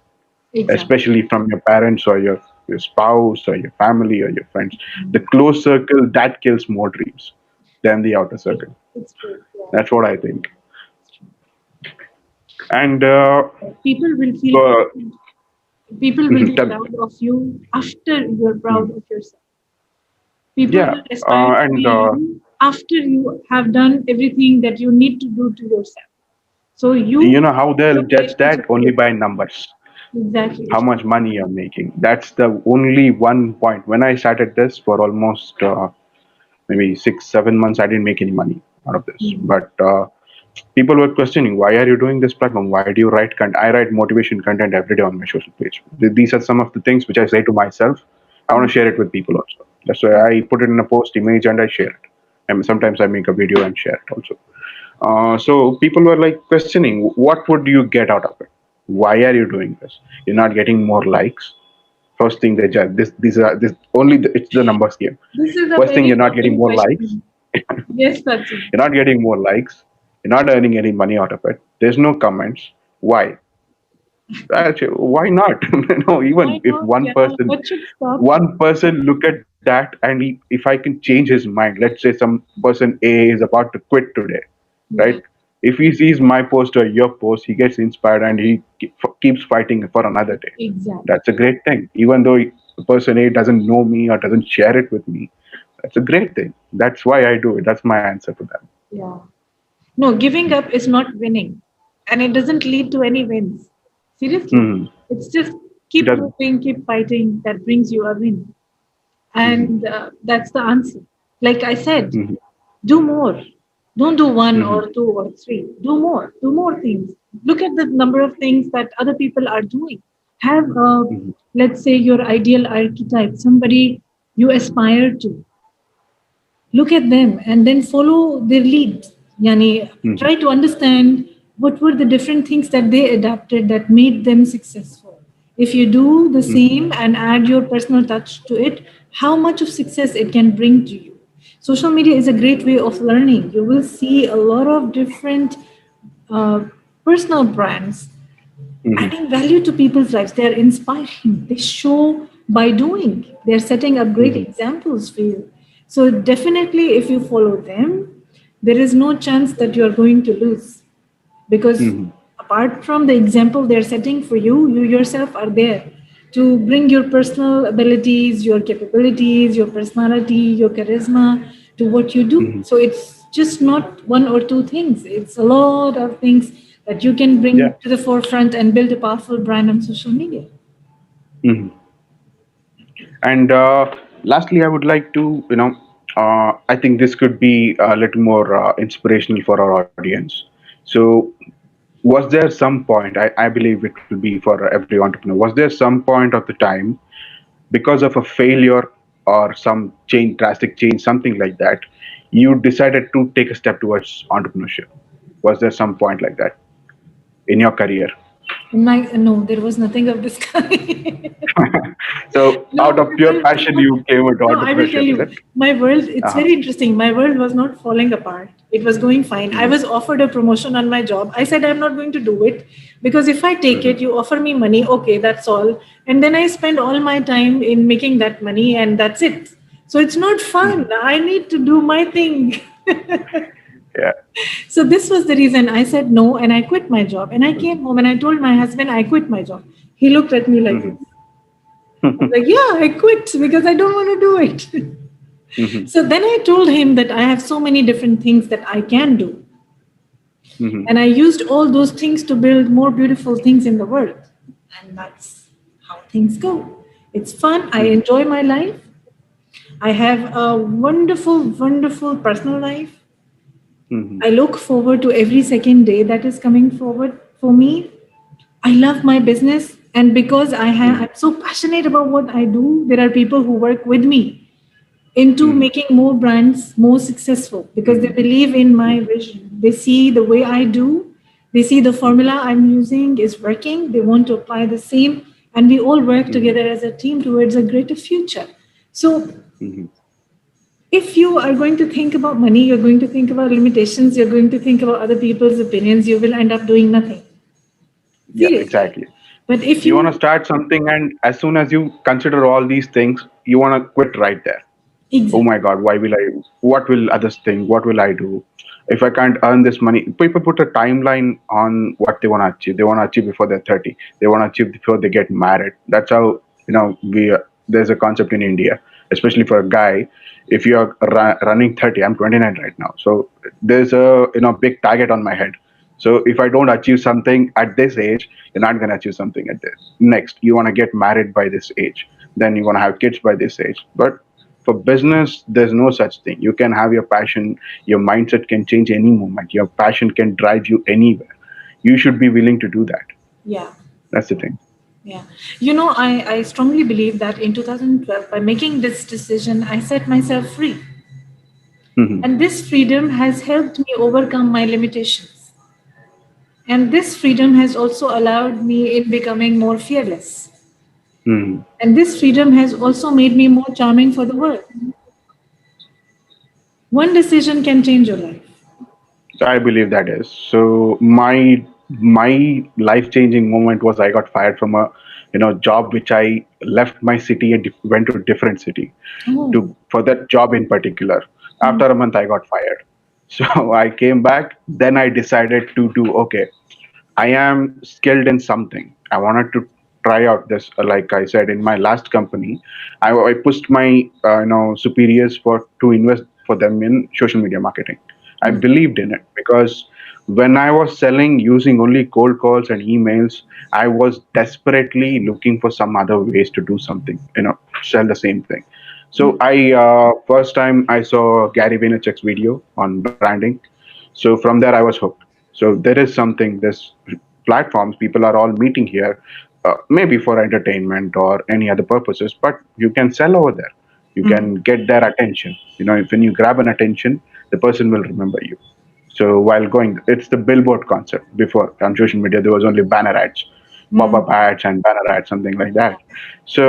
Exactly. especially from your parents or your spouse or your family or your friends. The close circle that kills more dreams than the outer circle. It's true. Yeah. That's what I think. And People will feel for people will be tell me. proud of you after you're proud Mhm. of yourself. People Yeah, will aspire to and be you after you have done everything that you need to do to yourself. So you you, know how they'll your judge that? relationship Only with by numbers. exactly. How much money you're making. That's the only one point. When I started this for almost maybe 6 7 months, I didn't make any money out of this. Mm. But people were questioning, why are you doing this platform? Why do you write content? I write motivation content every day on my social page. These are some of the things which I say to myself. I want Mm. to share it with people also. That's why I put it in a post image and I share it. And sometimes I make a video and share it also. So people were like questioning, what would you get out of it? Why are you doing this? You're not getting more likes. First thing they judge. These are this only. It's the numbers game. This is a First thing, very you're not getting common more likes. question. Yes, Sachin. You're not getting more likes. You're not earning any money out of it. There's no comments. Why? Actually, why not? Why Even if not? Yeah. What should stop you? one person look at that, and if I can change his mind, let's say some person A is about to quit today, right? Yeah. If he sees my post or your post, he gets inspired and he keeps fighting for another day. Exactly. That's a great thing. Even though person A doesn't know me or doesn't share it with me, that's a great thing. That's why I do it. That's my answer to that. Yeah. No, giving up is not winning, and it doesn't lead to any wins. Seriously, Hmm. it's just It keep doesn't. moving, keep fighting. That brings you a win, Hmm. and that's the answer. Like I said, Hmm. do more. Don't do one Hmm. or two or three. Do more. Do more things. Look at the number of things that other people are doing. Have Hmm. let's say your ideal archetype, somebody you aspire to. Look at them and then follow their lead. Yani, Hmm. try to understand what were the different things that they adapted that made them successful. If you do the Hmm. same and add your personal touch to it, how much of success it can bring to you. Social media is a great way of learning. You will see a lot of different uh, personal brands Hmm. adding value to people's lives. They're inspiring. They show by doing. They're setting up great Hmm. examples for you. So definitely, if you follow them, there is no chance that you are going to lose because Hmm. apart from the example they're setting for you, you yourself are there to bring your personal abilities, your capabilities, your personality, your charisma to what you do. Hmm. So it's just not one or two things, it's a lot of things that you can bring Yeah. to the forefront and build a powerful brand on social media. Hmm. And lastly, I would like to, I think this could be a little more inspirational for our audience. So, was there some point, I believe it will be for every entrepreneur, was there some point of the time because of a failure or some change, drastic change, something like that, you decided to take a step towards entrepreneurship? Was there some point like that in your career? In my no, there was nothing of this kind. So No, out of my pure world was passion, not. you came into No, I will tell entrepreneurship, is you, it? my world. It's Uh-huh. very interesting. My world was not falling apart. It was going fine. I Hmm. was offered a promotion on my job. I said I'm not going to do it because if I take Hmm. it, you offer me money. Okay, that's all. And then I spend all my time in making that money, and that's it. So it's not Hmm. fun. I need to do my thing. Yeah. So this was the reason I said no, and I quit my job. And I came home and I told my husband I quit my job. He looked at me like this. Hmm. I was like, yeah, I quit because I don't want to do it. Hmm. So then I told him that I have so many different things that I can do. Hmm. And I used all those things to build more beautiful things in the world. And that's how things go. It's fun. I Hmm. enjoy my life. I have a wonderful, wonderful personal life. Hmm. I look forward to every second day that is coming forward for me. I love my business. And because Hmm. I'm so passionate about what I do, there are people who work with me into Hmm. making more brands more successful because they Hmm. believe in my Hmm. vision. They see the way I do, they see the Hmm. formula I'm using is working, they want to apply the same, and we all work Hmm. together as a team towards a greater future. So, Hmm. if you are going to think about money, you're going to think about limitations, you're going to think about other people's opinions, you will end up doing nothing. Yeah, Seriously. exactly. But if You want to you, start something, and as soon as you consider all these things, you want to quit right there. Oh exactly. my God, why will I? What will others think? What will I do? If I can't earn this money, people put a timeline on what they want to achieve. They want to achieve before they're 30. They want to achieve before they get married. That's how, we, there's a concept in India, especially for a guy. If you're running 30, I'm 29 right now. So there's a, big target on my head. So if I don't achieve something at this age, you're not going to achieve something at this. Next, you want to get married by this age. Then you want to have kids by this age. But for business, there's no such thing. You can have your passion, your mindset can change any moment, your passion can drive you anywhere. You should be willing to do that. Yeah. That's the thing. Yeah. You know, I strongly believe that in 2012, by making this decision, I set myself free. Hmm. And this freedom has helped me overcome my limitations. And this freedom has also allowed me in becoming more fearless. Hmm. And this freedom has also made me more charming for the world. One decision can change your life. So I believe that is. So my life changing moment was I got fired from a job which I left my city and went to a different city Oh. to for that job in particular. Mm. After a month I got fired. So I came back. Then I decided to do okay. I am skilled in something. I wanted to try out this. Like I said in my last company, I pushed my superiors for to invest for them in social media marketing. I Mm. believed in it because when I was selling using only cold calls and emails, I was desperately looking for some other ways to do something. Sell the same thing. So Mm. I first time I saw Gary Vaynerchuk's video on branding. So from there I was hooked. So there is something, this platforms, people are all meeting here, maybe for entertainment or any other purposes, but you can sell over there. You Mm. can get their attention. If when you grab an attention, the person will remember you. So while going, it's the billboard concept. Before on social media, there was only banner ads, Mm. pop-up ads, and banner ads, something like that. So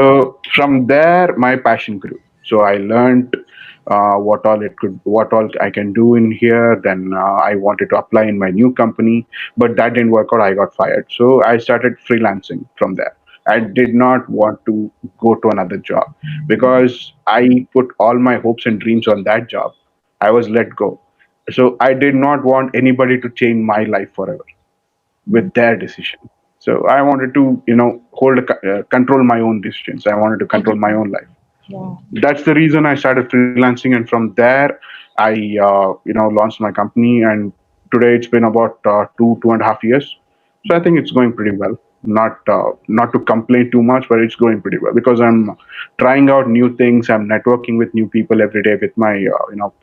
from there, my passion grew. So I learned what all I can do in here. Then I wanted to apply in my new company, but that didn't work out. I got fired. So I started freelancing from there. I did not want to go to another job because I put all my hopes and dreams on that job. I was let go. So I did not want anybody to change my life forever Mm. with their decision. So I wanted to, control my own decisions. I wanted to I control get my it. own life. Yeah. That's the reason I started freelancing, and from there, I, launched my company, and today it's been about 2.5 years. So I think it's going pretty well. Not to complain too much, but it's going pretty well because I'm trying out new things. I'm networking with new people every day with my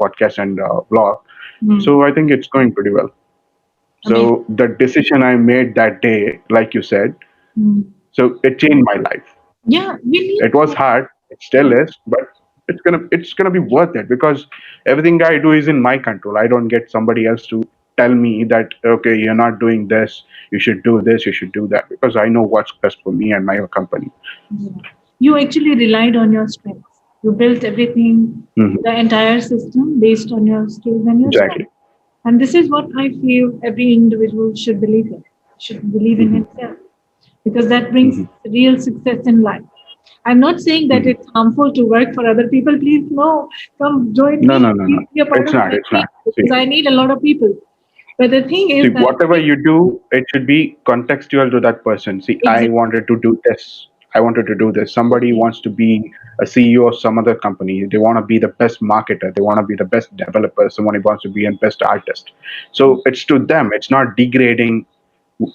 podcast and blog. Mm. So I think it's going pretty well. Amazing. So the decision I made that day, like you said, Mm. so it changed my life. Yeah, we need It was to. hard, it still is, but it's gonna be worth it because everything I do is in my control. I don't get somebody else to. tell me that, okay, you're not doing this, you should do this, you should do that, because I know what's best for me and my company. Yeah. You actually relied on your strengths. You built everything, Hmm. the entire system based on your skills and your strengths. Exactly. And this is what I feel every individual should believe in, should believe in Hmm. himself, because that brings Hmm. real success in life. I'm not saying that Hmm. it's harmful to work for other people. Please, no, come join No, me. no, no, no. Please be a part It's of not. my It's team not. because I need a lot of people. But the thing is See, that whatever you do, it should be contextual to that person. See, I exactly. wanted to do this. I wanted to do this. Somebody wants to be a CEO of some other company. They want to be the best marketer. They want to be the best developer. Someone who wants to be a best artist. So it's to them. It's not degrading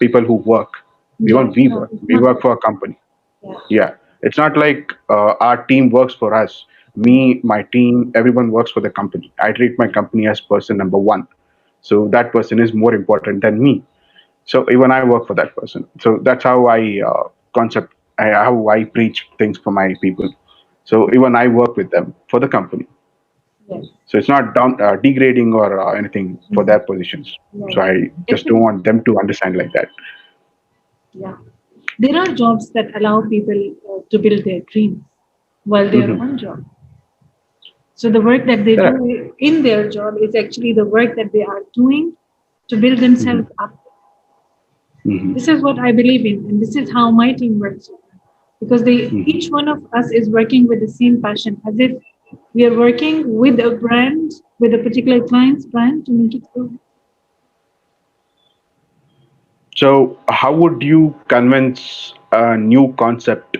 people who work. Yeah, Even we no, work. it's We not work like for a company. yeah. Yeah. It's not like our team works for us. Me, my team, everyone works for the company. I treat my company as person number one. So that person is more important than me. So even I work for that person. So that's how I how I preach things for my people. So even I work with them for the company. Yes. So it's not down degrading or anything for Mm. their positions. So Right. I just don't Definitely. want them to understand like that. Yeah. There are jobs that allow people to build their dreams while they are Hmm. on job. So the work that they Correct. do in their job is actually the work that they are doing to build Hmm. themselves up. Hmm. This is what I believe in, and this is how my team works. Because they, Hmm. each one of us is working with the same passion, as if we are working with a brand, with a particular client's brand to make it grow. So how would you convince a new concept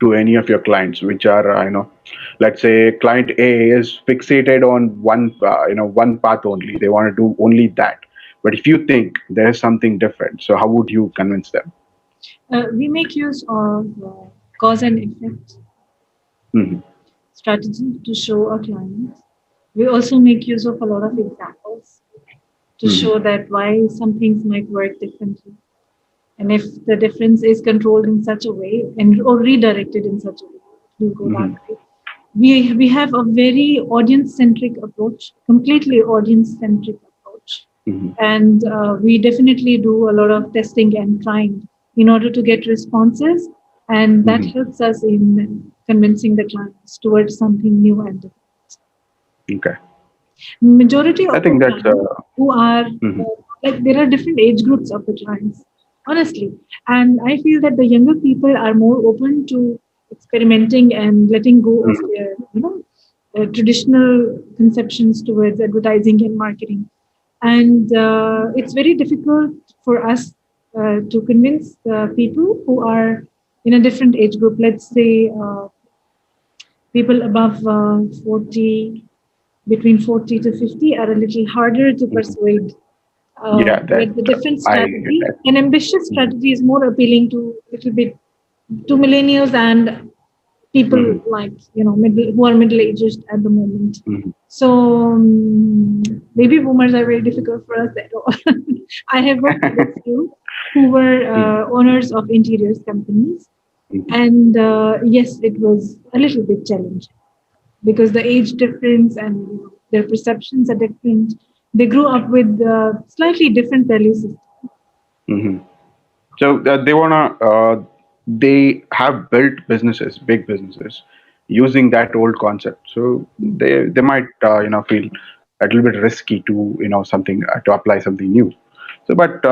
to any of your clients, which are let's say client A is fixated on one path only. They want to do only that. But if you think there's something different, so how would you convince them? We make use of cause and effect Hmm. strategy to show our clients. We also make use of a lot of examples to Hmm. show that why some things might work differently. And if the difference is controlled in such a way and or redirected in such a way, it will go that Hmm. way. We have a very audience centric approach, completely audience centric approach, Hmm. and we definitely do a lot of testing and trying in order to get responses, and that Hmm. helps us in convincing the clients towards something new and different. Okay. Majority I of the think that's clients who are mhm. like there are different age groups of the clients, honestly, and I feel that the younger people are more open to experimenting and letting go of Mhm. their traditional conceptions towards advertising and marketing, and it's very difficult for us to convince people who are in a different age group, let's say people above 40, between 40 to 50 are a little harder to Mhm. persuade. Yeah, that With the different I get strategy, that. an ambitious Mhm. strategy is more appealing to little bit to millennials and people Mhm. like middle who are middle aged at the moment. Mhm. So baby boomers are very difficult for us at all. I have worked with a few who were Mhm. owners of interiors companies, Mhm. and yes, it was a little bit challenging because the age difference and their perceptions are different. They grew up with slightly different value system. Mhm. So they have built businesses, big businesses, using that old concept. So they might feel a little bit risky to something to apply something new. So, but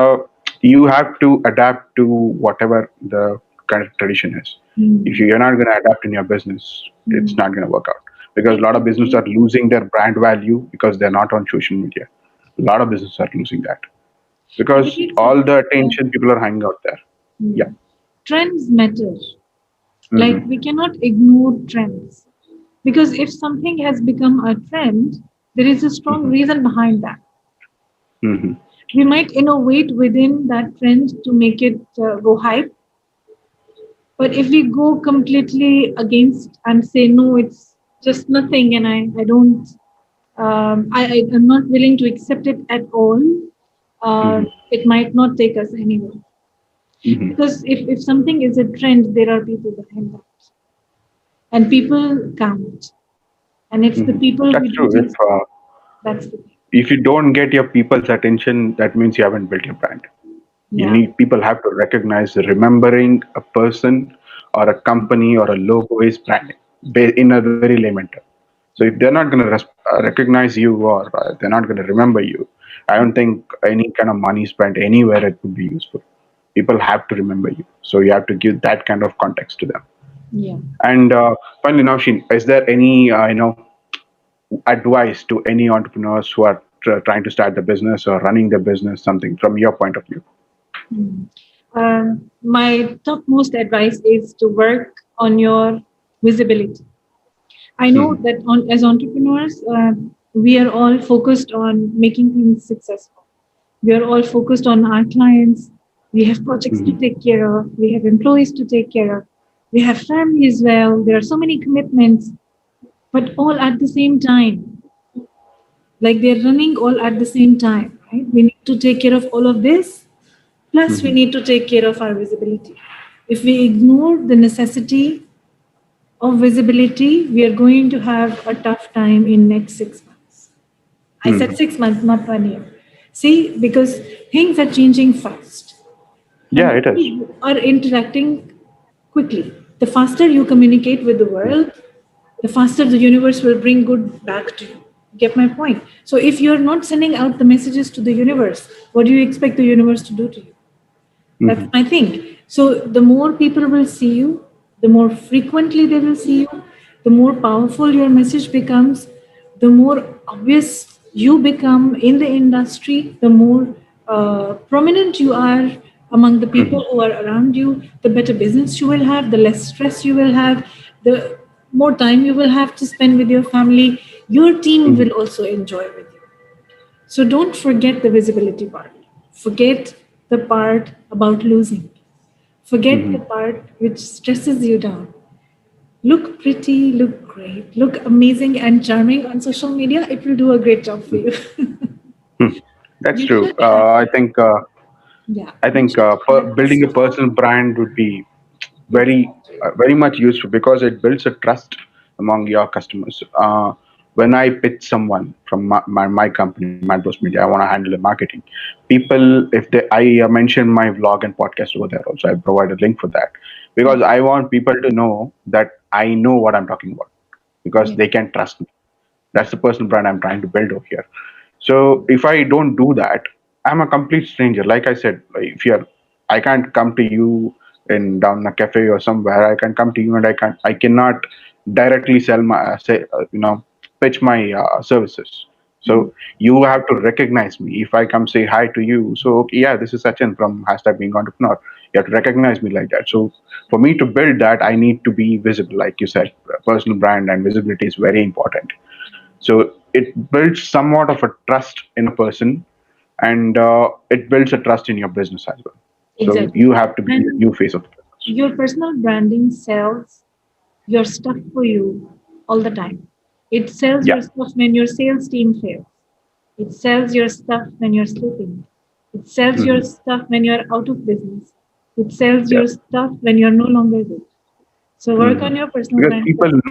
you have to adapt to whatever the kind of tradition is. If Mm. you're not going to adapt in your business, it's Mm. not going to work out because a I lot of businesses agree. are losing their brand value because they're not on social media. A lot of businesses are losing that I because believe all something the that attention people are hanging out there. Yeah. trends matter. Like Hmm. we cannot ignore trends because if something has become a trend, there is a strong Hmm. reason behind that. Hmm. We might innovate within that trend to make it go hype, but if we go completely against and say no, it's just nothing, and I don't, I am not willing to accept it at all. Hmm. It might not take us anywhere Hmm. because if something is a trend, there are people behind that, and people count, and it's the Hmm. people we That's don't true. If use. That's the thing. If you don't get your people's attention, that means you haven't built your brand. You Yeah. need people have to recognize remembering a person or a company or a logo is branding in a very layman term. So if they're not going to recognize you or they're not going to remember you, I don't think any kind of money spent anywhere it would be useful. People have to remember you, so you have to give that kind of context to them. Yeah. And finally, Nousheen, is there any advice to any entrepreneurs who are trying to start the business or running the business, something from your point of view? Mm. My topmost advice is to work on your visibility. I know Hmm. that as entrepreneurs, we are all focused on making things successful. We are all focused on our clients. We have projects to Hmm. take care of. We have employees to take care of. We have family as well. There are so many commitments, but all at the same time. Like they're running all at the same time, right? We need to take care of all of this. Plus, we Hmm. need to take care of our visibility. If we ignore the necessity of visibility, we are going to have a tough time in next 6 months. I said Hmm. 6 months, not 1 year. See, because things are changing fast Yeah, and it is. people are interacting quickly. The faster you communicate with the world, the faster the universe will bring good back to you. Get my point? So if you're not sending out the messages to the universe, what do you expect the universe to do to you? That's Hmm. my thing. So the more people will see you, the more frequently they will see you, the more powerful your message becomes, the more obvious you become in the industry, the more prominent you are among the people Hmm. who are around you, the better business you will have, the less stress you will have, the more time you will have to spend with your family. Your team Hmm. will also enjoy with you. So don't forget the visibility part. Forget the part about losing. Forget the Hmm. part which stresses you down. Look pretty, look great, look amazing and charming on social media. It will do a great job for you. Hmm. That's You true. should have, yeah, I you think should have a building a personal strong, brand would be exactly. very much useful because it builds a trust among your customers. When I pitch someone from my company, Madbros Media, I want to handle the marketing. People, if they, I mentioned my vlog and podcast over there also. I provide a link for that because Yeah, I want people to know that I know what I'm talking about because yeah, they can trust me. That's the personal brand I'm trying to build over here. So if I don't do that, I'm a complete stranger. Like I said, like, if you're, I can't come to you in down a cafe or somewhere. I can come to you and I cannot directly sell my, pitch my services. mm, So you have to recognize me. If I come say hi to you, so okay, yeah, this is Sachin from hashtag being entrepreneur. You have to recognize me like that. So for me to build that, I need to be visible. Like you said, personal brand and visibility is very important. So it builds somewhat of a trust in a person, and it builds a trust in your business as well. So exactly. you have to be the And new face of the business. your personal branding sells your stuff for you all the time. It sells Yeah. your stuff when your sales team fails. It sells your stuff when you're sleeping. It sells your Hmm. stuff when you're out of business. It sells Yeah. your stuff when you're no longer good. So work Hmm. on your personal Because brand first.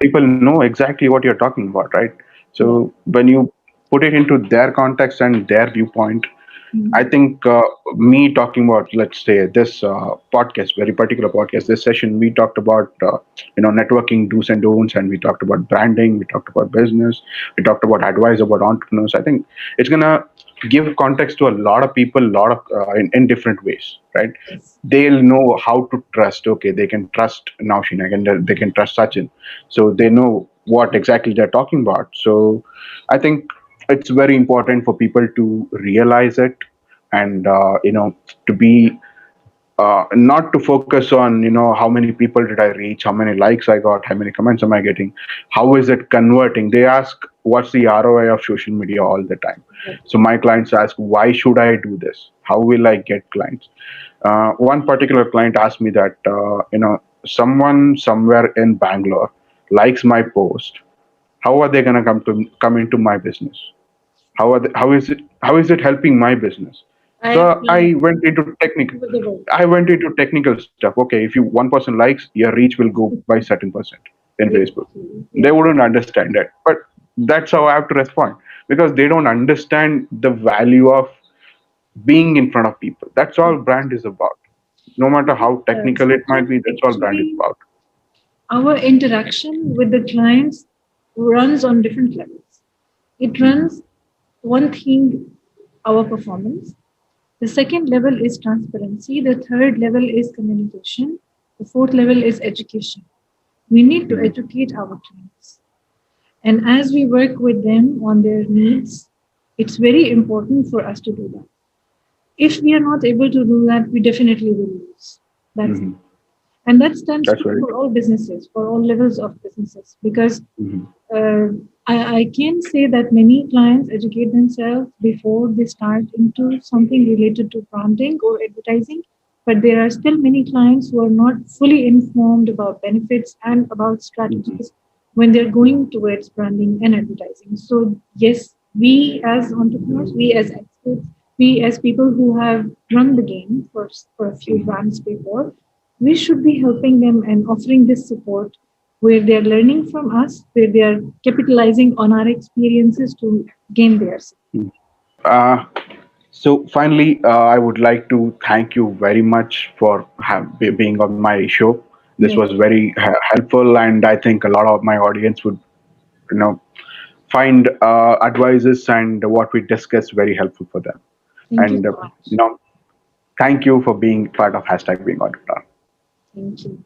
people know exactly what you're talking about, right? Yeah. So when you put it into their context and their viewpoint, I Mm. think me talking about, let's say, this podcast, very particular podcast, this session, we talked about, networking do's and don'ts, and we talked about branding, we talked about business, we talked about advice about entrepreneurs. I think it's gonna give context to a lot of people, lot of in different ways, right? Yes. They'll know how to trust. Okay, they can trust Nousheen, they can trust Sachin, so they know what exactly they're talking about. So I think it's very important for people to realize it and to be not to focus on how many people did I reach, how many likes I got, how many comments am I getting, how is it converting. They ask what's the ROI of social media all the time. Exactly. So my clients ask, why should I do this, how will I get clients. One particular client asked me that someone somewhere in Bangalore likes my post, how are they going to come into my business, how is it helping my business. I So apply I went into technical, with the world. stuff. Okay, if you one person likes, your reach will go by certain percent in Facebook. Exactly. They Yeah. wouldn't understand that, but that's how I have to respond, because they don't understand the value of being in front of people. That's all brand is about. No matter how technical it might Sachin, be, that's all brand is actually, about. our interaction with the clients runs on different levels. It Mhm. runs one thing, our performance. The second level is transparency. The third level is communication. The fourth level is education. We need to Mhm. educate our clients. And as we work with them on their needs, it's very important for us to do that. If we are not able to do that, we definitely will lose. That's Mhm. and that stands That's true very for true. all businesses, for all levels of businesses, because Mhm. uh, I can say that many clients educate themselves before they start into something related to branding or advertising, but there are still many clients who are not fully informed about benefits and about Mhm. strategies when they're Mhm. going towards branding and advertising. So, yes, we as entrepreneurs, we as experts, we as people who have run the game for a few Mhm. brands before, we should be helping them and offering this support where they are learning from us, where they are capitalizing on our experiences to gain theirs. Mhm. Uh, so finally, I would like to thank you very much for being on my show. This Yes, was very helpful, and I think a lot of my audience would, you know, find advices and what we discussed very helpful for them. thank you And so much. you know, thank you for being part of hashtag being entrepreneur. Thank you.